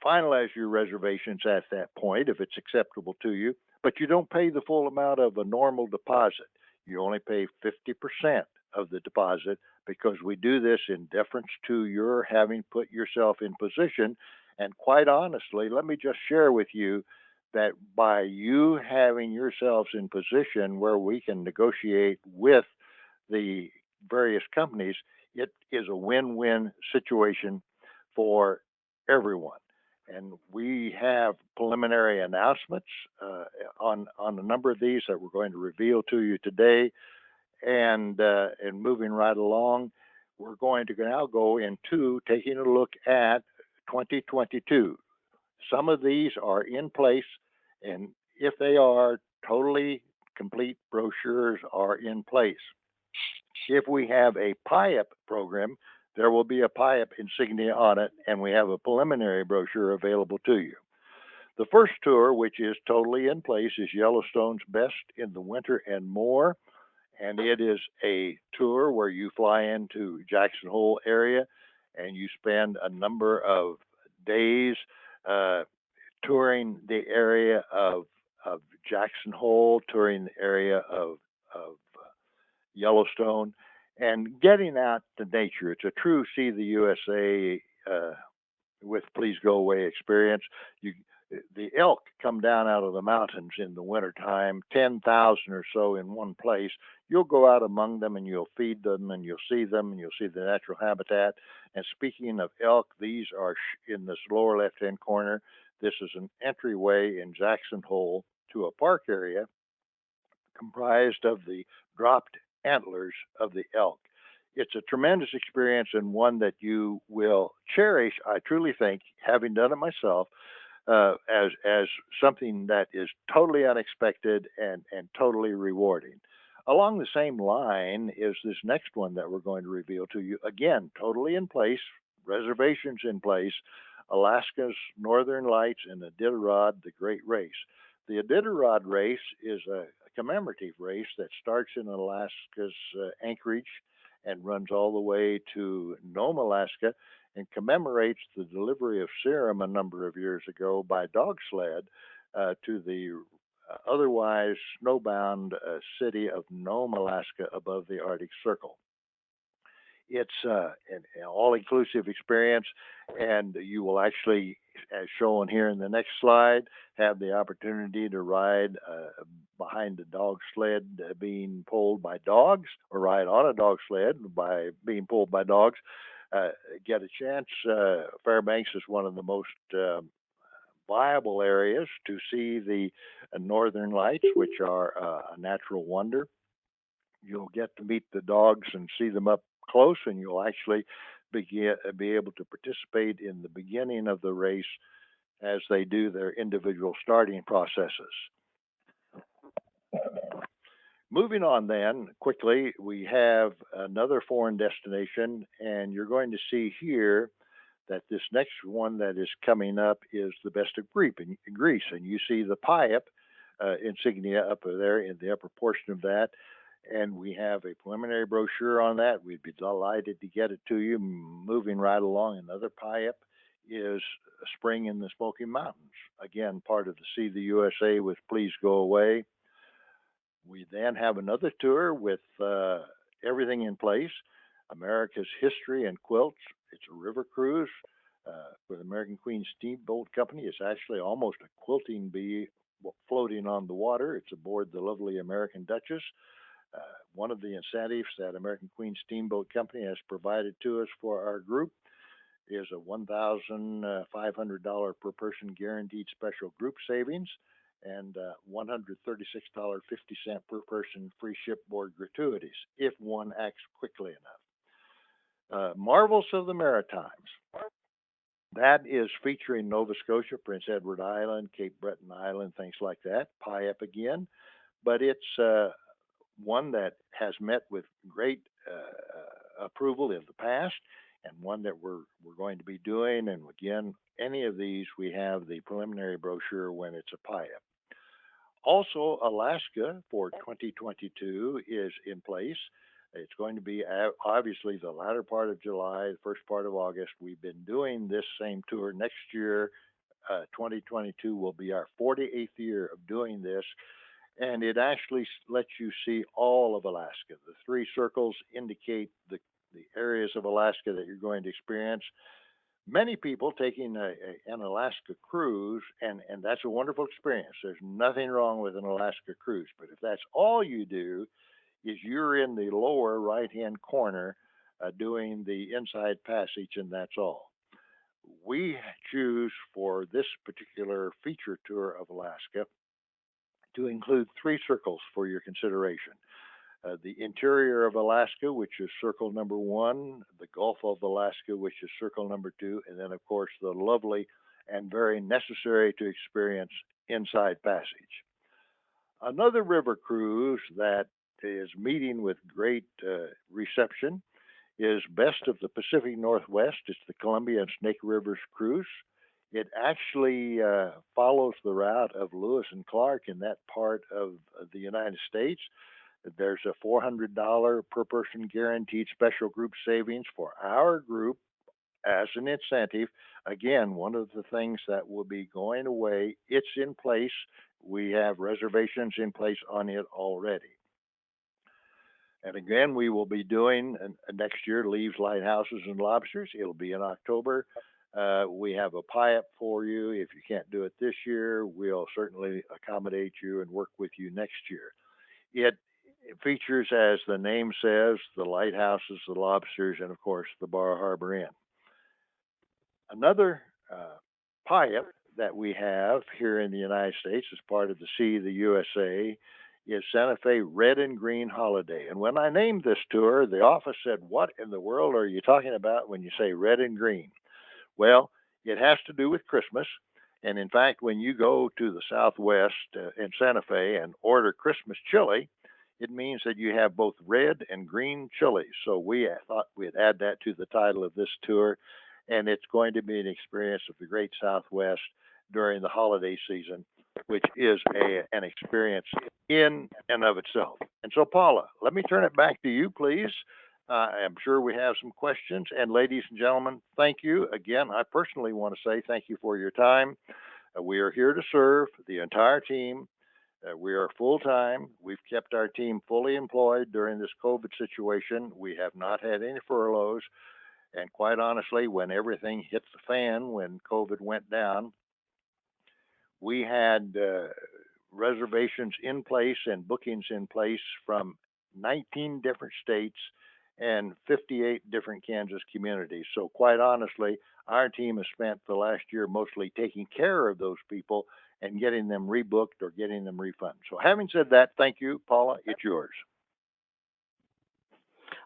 finalize your reservations at that point if it's acceptable to you, but you don't pay the full amount of a normal deposit. You only pay 50% of the deposit because we do this in deference to your having put yourself in position. And quite honestly, let me just share with you that by you having yourselves in position where we can negotiate with the various companies, it is a win-win situation for everyone. And we have preliminary announcements on a number of these that we're going to reveal to you today. And moving right along, we're going to now go into taking a look at 2022. Some of these are in place, and if they are, totally complete brochures are in place. If we have a PIAP program, There will be a PIAP insignia on it, and we have a preliminary brochure available to you. The first tour, which is totally in place, is Yellowstone's Best in the Winter and More. And it is a tour where you fly into Jackson Hole area and you spend a number of days uh, touring the area of Jackson Hole, touring the area of Yellowstone, and getting out to nature. It's a true See the USA with Please Go Away experience. You, the elk come down out of the mountains in the wintertime, 10,000 or so in one place. You'll go out among them and you'll feed them and you'll see them and you'll see the natural habitat. And speaking of elk, these are in this lower left-hand corner. This is an entryway in Jackson Hole to a park area comprised of the dropped antlers of the elk. It's a tremendous experience and one that you will cherish, I truly think, having done it myself, as something that is totally unexpected and totally rewarding. Along the same line is this next one that we're going to reveal to you. Again, totally in place, reservations in place, Alaska's Northern Lights and Iditarod, the Great Race. The Iditarod race is a commemorative race that starts in Alaska's Anchorage and runs all the way to Nome, Alaska, and commemorates the delivery of serum a number of years ago by dog sled to the otherwise snowbound city of Nome, Alaska, above the Arctic Circle. It's an all-inclusive experience, and you will actually, as shown here in the next slide, have the opportunity to ride behind a dog sled being pulled by dogs, or ride on a dog sled by being pulled by dogs. Uh, get a chance. Fairbanks is one of the most viable areas to see the northern lights, which are a natural wonder. You'll get to meet the dogs and see them up close, and you'll actually be able to participate in the beginning of the race as they do their individual starting processes. Moving on then, quickly, we have another foreign destination, and you're going to see here that this next one that is coming up is the Best of Greece. And you see the PIAP insignia up there in the upper portion of that. And we have a preliminary brochure on that. We'd be delighted to get it to you. Moving right along, another PIAP is Spring in the Smoky Mountains. Again, part of the See the USA with Please Go Away. We then have another tour with everything in place, America's History and Quilts. It's a river cruise with American Queen Steamboat Company. It's actually almost a quilting bee floating on the water. It's aboard the lovely American Duchess. One of the incentives that American Queen Steamboat Company has provided to us for our group is a $1,500 per person guaranteed special group savings and $136.50 per person free shipboard gratuities if one acts quickly enough. Marvels of the Maritimes. That is featuring Nova Scotia, Prince Edward Island, Cape Breton Island, things like that. PIAP again, but it's one that has met with great approval in the past, and one that we're going to be doing. And again, any of these, we have the preliminary brochure when it's a PIAP. Also, Alaska for 2022 is in place. It's going to be obviously the latter part of July, the first part of August. We've been doing this same tour. Next year, 2022 will be our 48th year of doing this. And it actually lets you see all of Alaska. The three circles indicate the areas of Alaska that you're going to experience. Many people taking an Alaska cruise, and that's a wonderful experience. There's nothing wrong with an Alaska cruise. But if that's all you do, is you're in the lower right-hand corner doing the inside passage, and that's all. We choose for this particular feature tour of Alaska to include three circles for your consideration. The interior of Alaska, which is circle number 1, the Gulf of Alaska, which is circle number 2, and then, of course, the lovely and very necessary to experience Inside Passage. Another river cruise that is meeting with great reception is Best of the Pacific Northwest. It's the Columbia and Snake Rivers cruise. It actually follows the route of Lewis and Clark in that part of the United States. There's a $400 per person guaranteed special group savings for our group as an incentive. Again, one of the things that will be going away, it's in place. We have reservations in place on it already. And again, we will be doing next year Leaves, Lighthouses, and Lobsters. It'll be in October. We have a PIAP for you. If you can't do it this year, we'll certainly accommodate you and work with you next year. It features, as the name says, the lighthouses, the lobsters, and of course the Bar Harbor Inn. Another PIAP that we have here in the United States as part of the Sea of the USA is Santa Fe Red and Green Holiday. And when I named this tour, the office said, "What in the world are you talking about when you say red and green?" Well, it has to do with Christmas. And in fact, when you go to the Southwest in Santa Fe and order Christmas chili, it means that you have both red and green chilies. So we thought we'd add that to the title of this tour. And it's going to be an experience of the Great Southwest during the holiday season, which is an experience in and of itself. And so, Paula, let me turn it back to you, please. I'm sure we have some questions. And ladies and gentlemen, thank you. Again, I personally want to say thank you for your time. We are here to serve the entire team. We are full-time. We've kept our team fully employed during this COVID situation. We have not had any furloughs. And quite honestly, when everything hit the fan, when COVID went down, we had reservations in place and bookings in place from 19 different states and 58 different Kansas communities. So quite honestly, our team has spent the last year mostly taking care of those people and getting them rebooked or getting them refunded. So having said that, thank you, Paula. It's yours.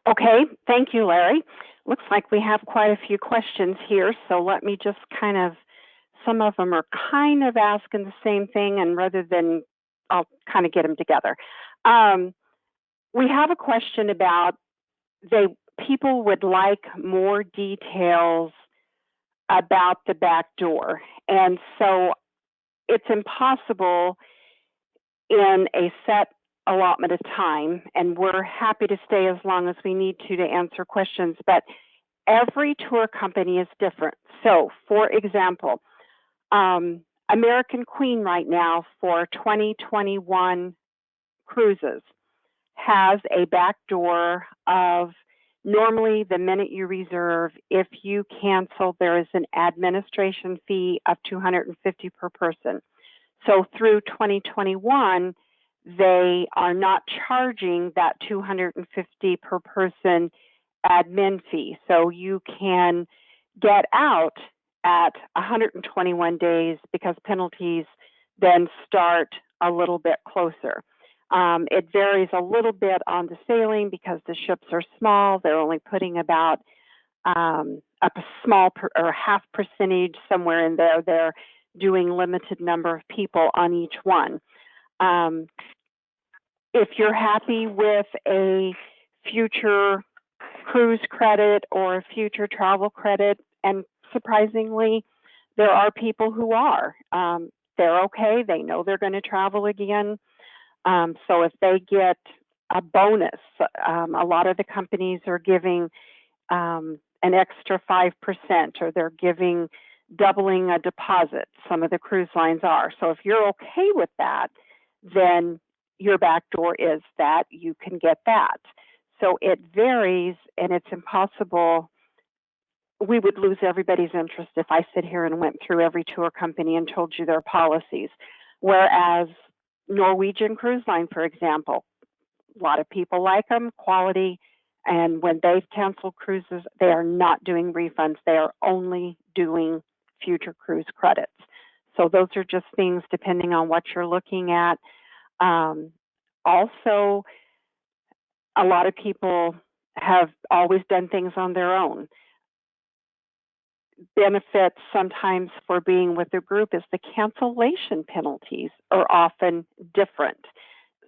Okay, thank you, Larry. Looks like we have quite a few questions here, so let me just some of them are kind of asking the same thing, and rather than, I'll kind of get them together. We have a question about people would like more details about the back door, and so it's impossible in a set allotment of time, and we're happy to stay as long as we need to answer questions, but every tour company is different. So, for example, American Queen right now for 2021 cruises has a back door of normally the minute you reserve, if you cancel, there is an administration fee of $250 per person. So through 2021, they are not charging that $250 per person admin fee. So you can get out at 121 days because penalties then start a little bit closer. It varies a little bit on the sailing because the ships are small. They're only putting about a small or half percentage somewhere in there. They're doing limited number of people on each one. If you're happy with a future cruise credit or a future travel credit, and surprisingly, there are people who are. They're okay. They know they're going to travel again. So if they get a bonus, a lot of the companies are giving an extra 5%, or they're giving doubling a deposit. Some of the cruise lines are. So if you're okay with that, then your back door is that you can get that. So it varies, and it's impossible. We would lose everybody's interest if I sit here and went through every tour company and told you their policies. Whereas Norwegian Cruise Line, for example, a lot of people like them, quality, and when they've canceled cruises, they are not doing refunds. They are only doing future cruise credits. So those are just things depending on what you're looking at. Also, a lot of people have always done things on their own. Benefits sometimes for being with a group is the cancellation penalties are often different.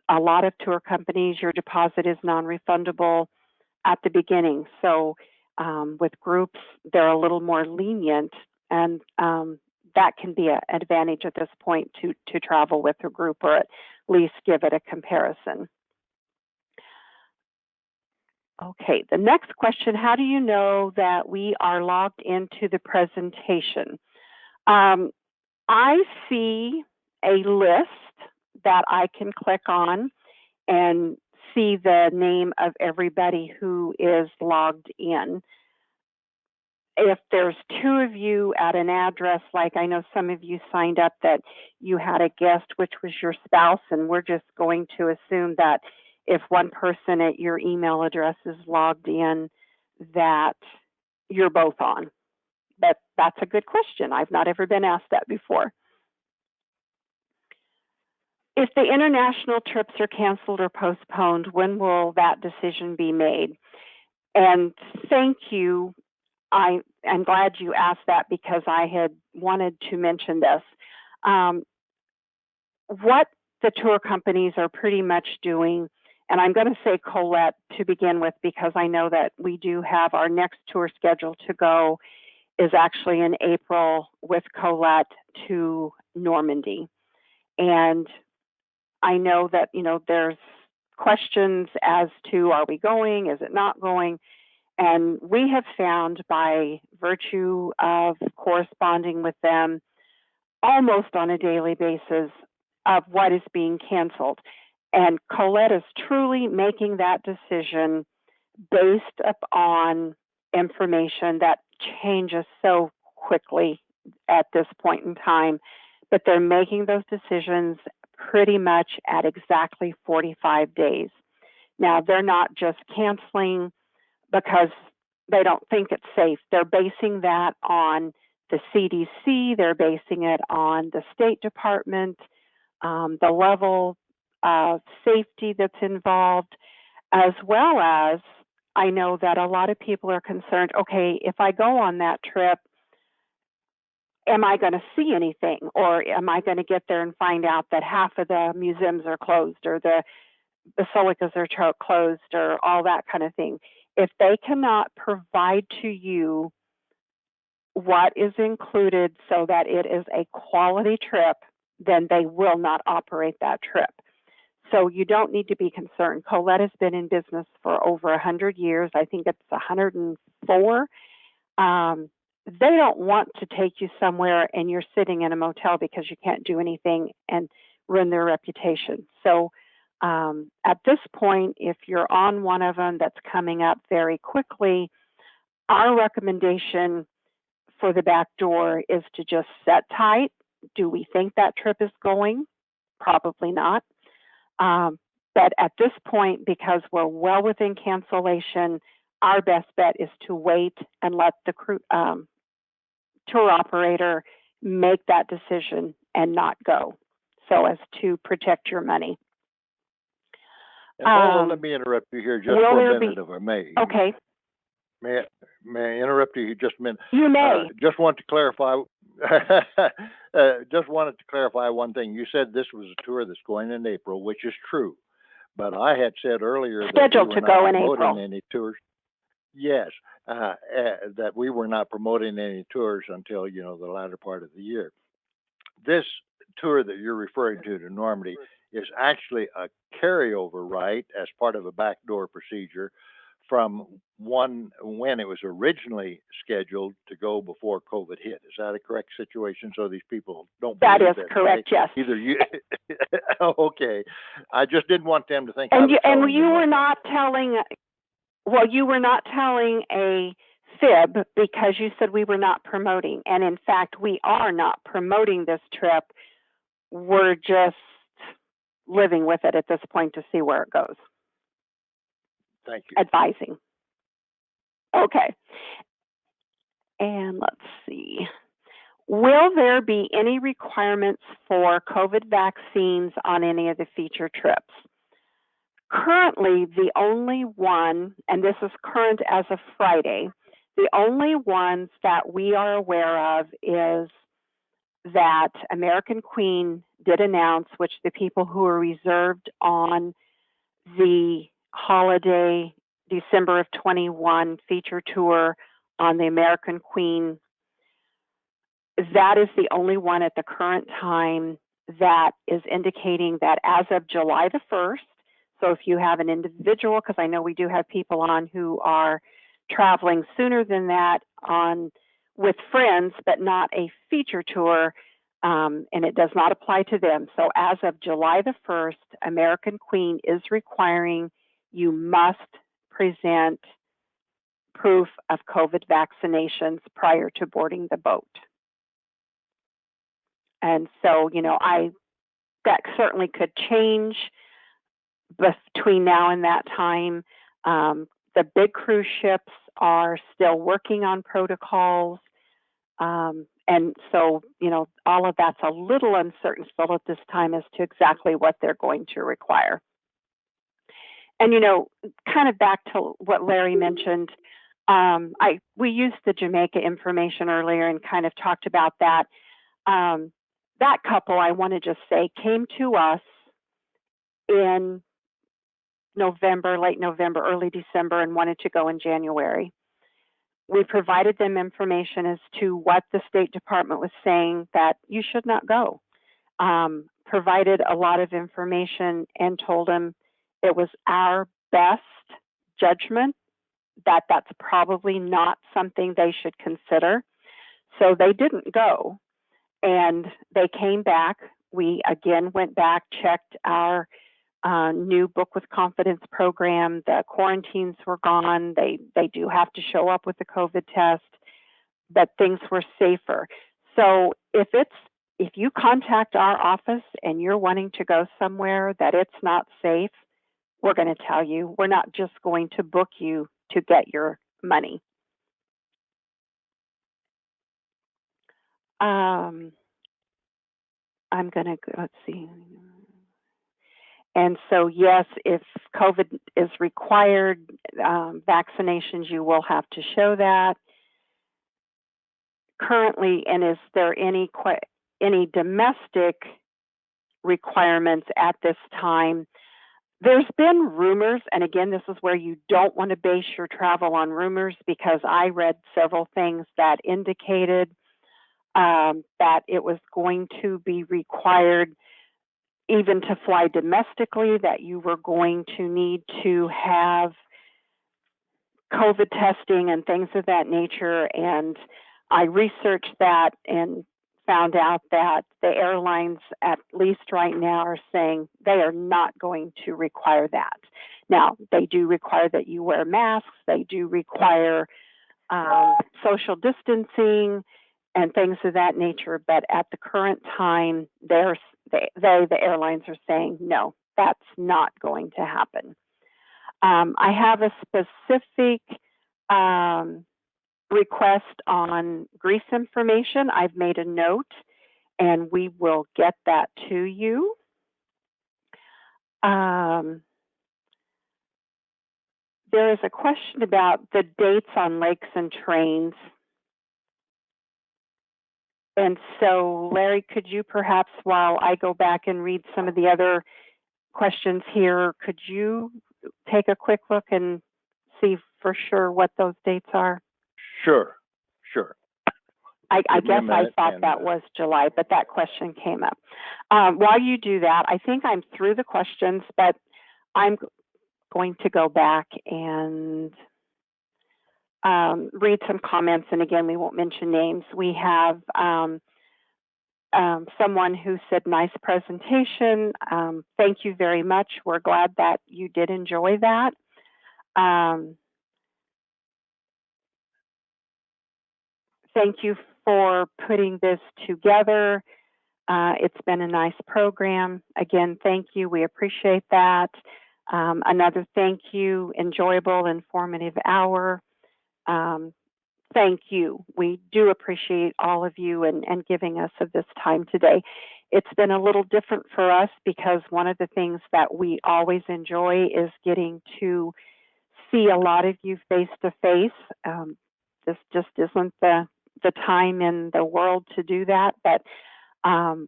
A lot of tour companies, your deposit is non-refundable. at the beginning. So with groups, they're a little more lenient, and that can be an advantage at this point to travel with a group, or at least give it a comparison. Okay, the next question, how do you know that we are logged into the presentation? I see a list that I can click on and see the name of everybody who is logged in. If there's two of you at an address, like I know some of you signed up that you had a guest, which was your spouse, and we're just going to assume that if one person at your email address is logged in, that you're both on. But that's a good question. I've not ever been asked that before. If the international trips are canceled or postponed, when will that decision be made? And thank you. I am glad you asked that, because I had wanted to mention this. What the tour companies are pretty much doing, and I'm going to say Colette to begin with, because I know that we do have our next tour scheduled to go is actually in April with Colette to Normandy. And I know that, there's questions as to, are we going? Is it not going? And we have found, by virtue of corresponding with them almost on a daily basis, of what is being canceled. And Colette is truly making that decision based upon information that changes so quickly at this point in time. But they're making those decisions pretty much at exactly 45 days. Now, they're not just canceling because they don't think it's safe. They're basing that on the CDC. They're basing it on the State Department, the level of safety that's involved, as well as I know that a lot of people are concerned, okay, if I go on that trip, am I going to see anything? Or am I going to get there and find out that half of the museums are closed, or the basilicas are closed, or all that kind of thing? If they cannot provide to you what is included so that it is a quality trip, then they will not operate that trip. So you don't need to be concerned. Colette has been in business for over 100 years. I think it's 104. They don't want to take you somewhere and you're sitting in a motel because you can't do anything and ruin their reputation. So at this point, if you're on one of them that's coming up very quickly, our recommendation for the back door is to just set tight. Do we think that trip is going? Probably not. But at this point, because we're well within cancellation, our best bet is to wait and let the tour operator make that decision and not go, so as to protect your money. And Paula, let me interrupt you here just for a minute, if I may. Okay. May I interrupt you just a minute? You may. Just want to clarify. Just wanted to clarify one thing. You said this was a tour that's going in April, which is true. But I had said earlier that we were not promoting any tours. Yes, that we were not promoting any tours until the latter part of the year. This tour that you're referring to Normandy is actually a carryover, right, as part of a backdoor procedure from when it was originally scheduled to go before COVID hit. Is that a correct situation? So these people don't believe that is correct, right? Yes. Either you. Okay, I just didn't want them to think. And you were not telling. Well, you were not telling a fib, because you said we were not promoting, and in fact, we are not promoting this trip. We're just living with it at this point to see where it goes. Thank you. Advising. Okay. And let's see. Will there be any requirements for COVID vaccines on any of the feature trips? Currently, the only one, and this is current as of Friday, the only ones that we are aware of is that American Queen did announce, which the people who are reserved on the holiday December of 21 feature tour on the American Queen. That is the only one at the current time that is indicating that as of July the 1st, so if you have an individual, because I know we do have people on who are traveling sooner than that on with friends, but not a feature tour, and it does not apply to them. So as of July the 1st, American Queen is requiring you must present proof of COVID vaccinations prior to boarding the boat. And so, that certainly could change between now and that time. The big cruise ships are still working on protocols. And so, all of that's a little uncertain still at this time as to exactly what they're going to require. And, kind of back to what Larry mentioned, we used the Jamaica information earlier and kind of talked about that. That couple, I want to just say, came to us in November, late November, early December, and wanted to go in January. We provided them information as to what the State Department was saying that you should not go. Provided a lot of information and told them it was our best judgment that that's probably not something they should consider. So they didn't go. And they came back. We again went back, checked our new Book with Confidence program. The quarantines were gone. They do have to show up with the COVID test, but things were safer. So if you contact our office and you're wanting to go somewhere that it's not safe, we're going to tell you. We're not just going to book you to get your money. I'm going to go, let's see. And so, yes, if COVID is required, vaccinations, you will have to show that. Currently, and is there any domestic requirements at this time? There's been rumors, and again, this is where you don't want to base your travel on rumors, because I read several things that indicated that it was going to be required even to fly domestically, that you were going to need to have COVID testing and things of that nature. And I researched that and found out that the airlines, at least right now, are saying they are not going to require that. Now, they do require that you wear masks. They do require social distancing and things of that nature. But at the current time, the airlines are saying, no, that's not going to happen. I have a specific request on Greece information. I've made a note, and we will get that to you. There is a question about the dates on lakes and trains. And so, Larry, could you perhaps, while I go back and read some of the other questions here, could you take a quick look and see for sure what those dates are? Sure. I guess I thought that was July, but that question came up. While you do that, I think I'm through the questions, but I'm going to go back and read some comments. And again, we won't mention names. We have someone who said, nice presentation. Thank you very much. We're glad that you did enjoy that. Thank you for putting this together. It's been a nice program. Again, thank you. We appreciate that. Another thank you. Enjoyable, informative hour. Thank you. We do appreciate all of you and giving us of this time today. It's been a little different for us because one of the things that we always enjoy is getting to see a lot of you face to face. This just isn't the time in the world to do that, but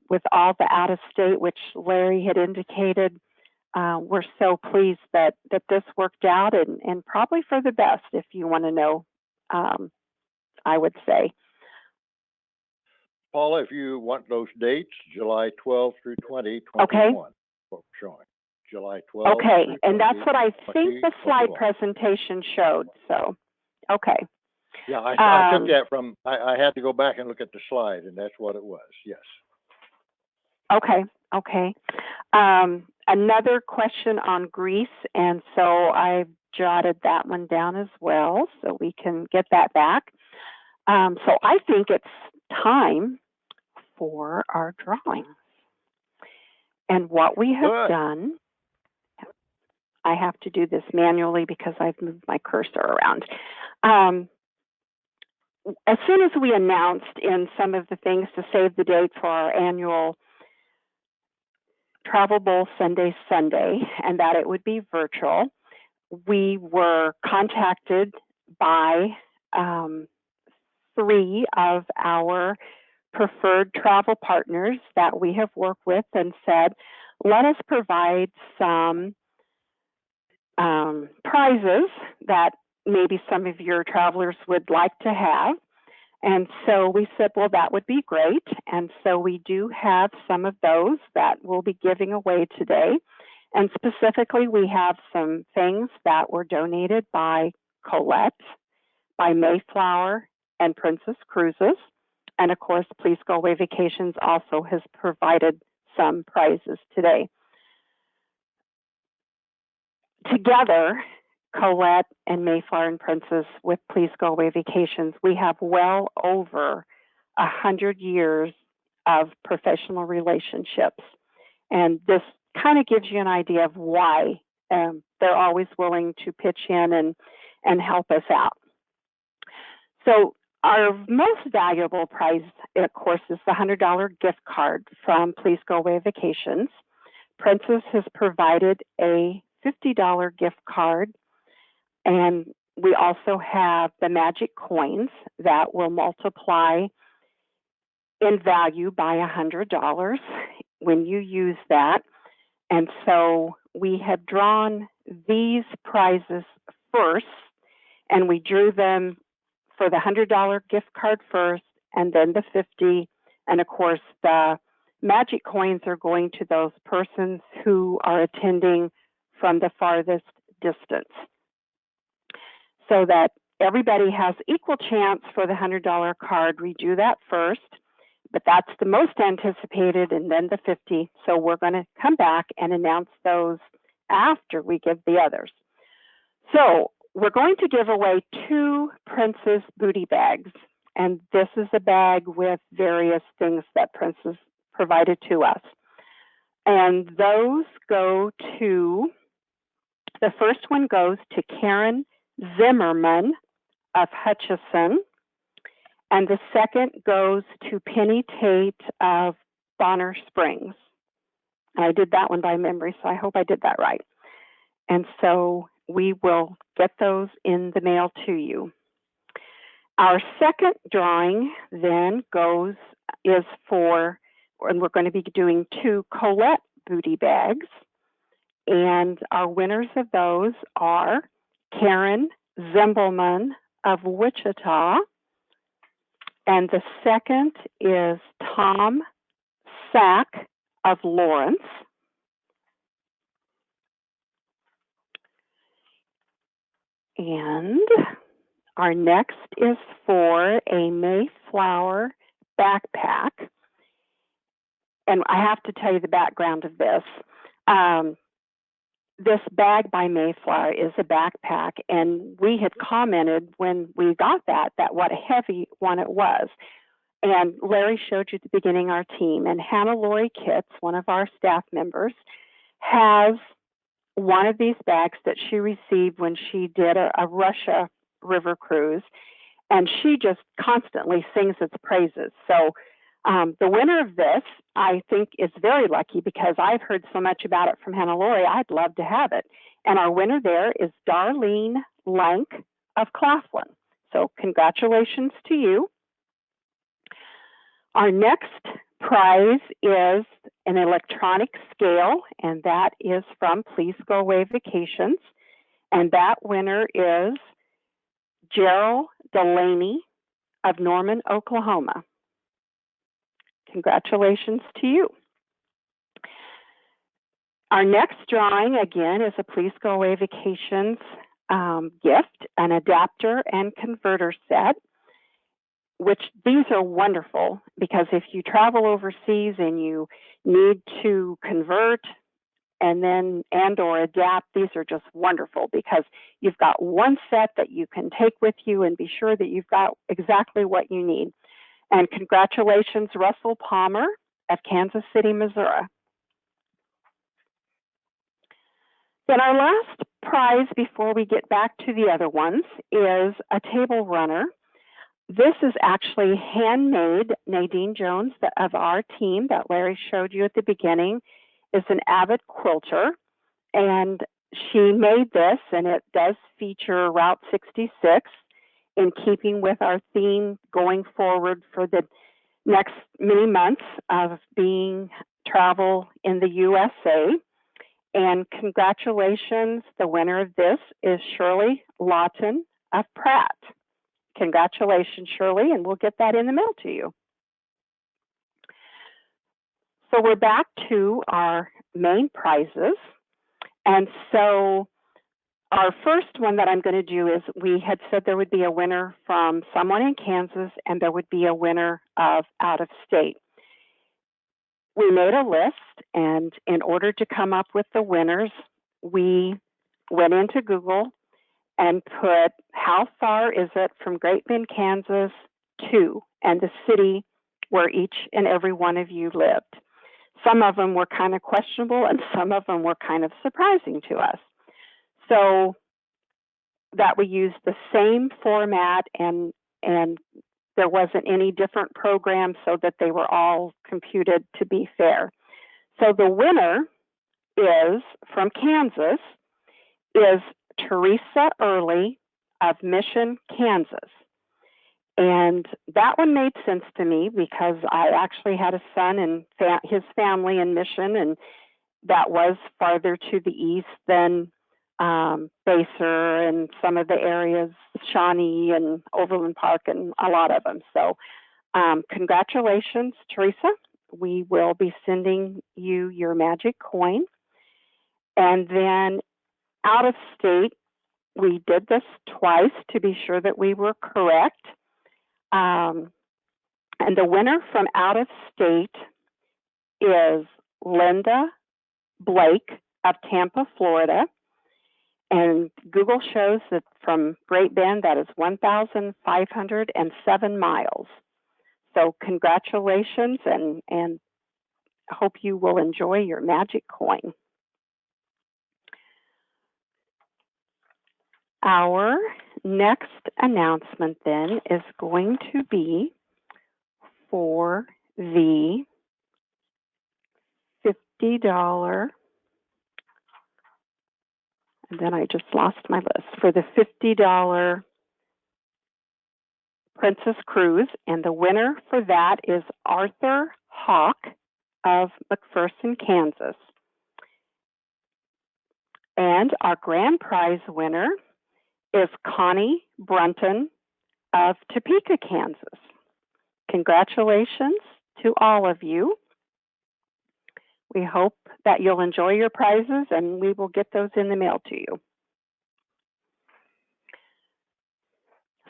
with all the out of state, which Larry had indicated, we're so pleased that this worked out, and probably for the best, if you want to know, I would say. Paula, if you want those dates, July 12th through 2021. Okay. What we're showing. July 12th. Okay, and that's what I think the slide 2021. presentation showed. So, okay. Yeah, I took that from, I had to go back and look at the slide, and that's what it was. Yes. Okay, okay. Another question on Greece, and so I jotted that one down as well, so we can get that back. So I think it's time for our drawings. And what we have done, I have to do this manually because I've moved my cursor around. As soon as we announced in some of the things to save the date for our annual Travel Bowl Sunday, and that it would be virtual, we were contacted by 3 of our preferred travel partners that we have worked with and said, let us provide some prizes that maybe some of your travelers would like to have. And so we said, well, that would be great. And so we do have some of those that we'll be giving away today. And specifically, we have some things that were donated by Colette, by Mayflower, and Princess Cruises. And of course, Please Go Away Vacations also has provided some prizes today. Together, Colette and Mayflower and Princess with Please Go Away Vacations, we have well over 100 years of professional relationships. And this kind of gives you an idea of why they're always willing to pitch in and help us out. So our most valuable prize, of course, is the $100 gift card from Please Go Away Vacations. Princess has provided a $50 gift card, and we also have the magic coins that will multiply in value by $100 when you use that. And so we have drawn these prizes first, and we drew them for the $100 gift card first, and then the $50. And of course, the magic coins are going to those persons who are attending from the farthest distance, so that everybody has equal chance for the $100 card. We do that first, but that's the most anticipated, and then the $50. So we're going to come back and announce those after we give the others. So we're going to give away 2 Princess booty bags, and this is a bag with various things that Princess provided to us. And those go to, the first one goes to Karen Zimmerman of Hutchison, and the second goes to Penny Tate of Bonner Springs. And I did that one by memory, so I hope I did that right. And so we will get those in the mail to you. Our second drawing then is for, and we're going to be doing 2 Colette booty bags. And our winners of those are Karen Zimbelman of Wichita, and the second is Tom Sack of Lawrence. And our next is for a Mayflower backpack. And I have to tell you the background of this. This bag by Mayflower is a backpack, and we had commented when we got that what a heavy one it was. And Larry showed you at the beginning our team, and Hannah Lori Kitts, one of our staff members, has one of these bags that she received when she did a Russia river cruise, and she just constantly sings its praises. So the winner of this, I think, is very lucky because I've heard so much about it from Hannah Lori. I'd love to have it. And our winner there is Darlene Lank of Claflin. So congratulations to you. Our next prize is an electronic scale, and that is from Please Go Away Vacations. And that winner is Gerald Delaney of Norman, Oklahoma. Congratulations to you. Our next drawing, again, is a Please Go Away Vacations gift, an adapter and converter set, which these are wonderful because if you travel overseas and you need to convert and or adapt, these are just wonderful because you've got one set that you can take with you and be sure that you've got exactly what you need. And congratulations, Russell Palmer of Kansas City, Missouri. Then our last prize before we get back to the other ones is a table runner. This is actually handmade. Nadine Jones of our team that Larry showed you at the beginning is an avid quilter, and she made this, and it does feature Route 66 in keeping with our theme going forward for the next many months of being travel in the USA. And congratulations, the winner of this is Shirley Lawton of Pratt. Congratulations, Shirley, and we'll get that in the mail to you. So we're back to our main prizes. And so our first one that I'm going to do is we had said there would be a winner from someone in Kansas and there would be a winner of out of state. We made a list, and in order to come up with the winners, we went into Google and put how far is it from Great Bend, Kansas to, and the city where each and every one of you lived. Some of them were kind of questionable and some of them were kind of surprising to us. So that we used the same format and there wasn't any different program so that they were all computed to be fair. So the winner is from Kansas is Teresa Early of Mission, Kansas. And that one made sense to me because I actually had a son and his family in Mission, and that was farther to the east than Baser and some of the areas, Shawnee and Overland Park and a lot of them. So congratulations, Teresa. We will be sending you your magic coin. And then out of state, we did this twice to be sure that we were correct. And the winner from out of state is Linda Blake of Tampa, Florida. And Google shows that from Great Bend, that is 1,507 miles. So congratulations, and hope you will enjoy your magic coin. Our next announcement then is going to be for the $50, and then I just lost my list, for the $50 Princess Cruise, and the winner for that is Arthur Hawk of McPherson, Kansas. And our grand prize winner is Connie Brunton of Topeka, Kansas. Congratulations to all of you. We hope that you'll enjoy your prizes, and we will get those in the mail to you.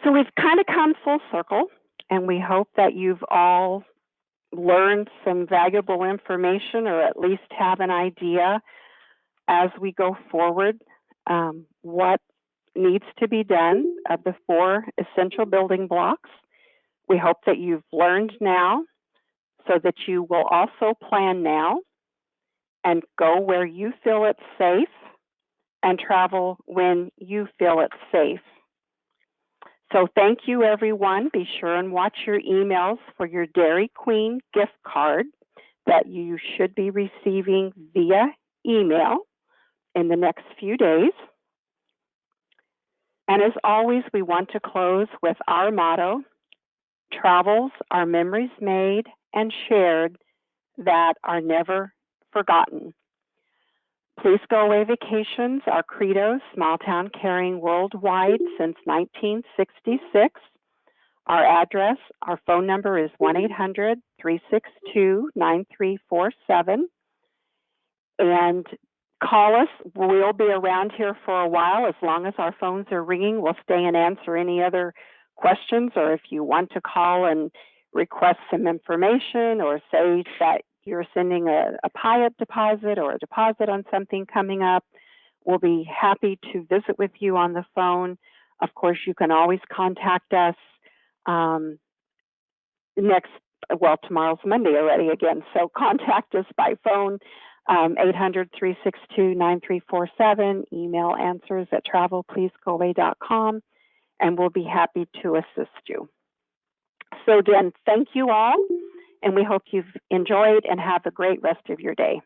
So we've kind of come full circle, and we hope that you've all learned some valuable information, or at least have an idea as we go forward what needs to be done of the 4 essential building blocks. We hope that you've learned now so that you will also plan now and go where you feel it's safe and travel when you feel it's safe. So thank you, everyone. Be sure and watch your emails for your Dairy Queen gift card that you should be receiving via email in the next few days. And as always, we want to close with our motto: travels are memories made and shared that are never forgotten. Please Go Away Vacations, our credo, small town caring worldwide since 1966. Our address, our phone number is 1-800-362-9347. And call us. We'll be around here for a while. As long as our phones are ringing, we'll stay and answer any other questions, or if you want to call and request some information or say that you're sending a PIAT deposit or a deposit on something coming up, we'll be happy to visit with you on the phone. Of course, you can always contact us tomorrow's Monday already again, so contact us by phone, 800-362-9347, email answers@travelpleasegoaway.com, and we'll be happy to assist you. So again, thank you all, and we hope you've enjoyed and have a great rest of your day.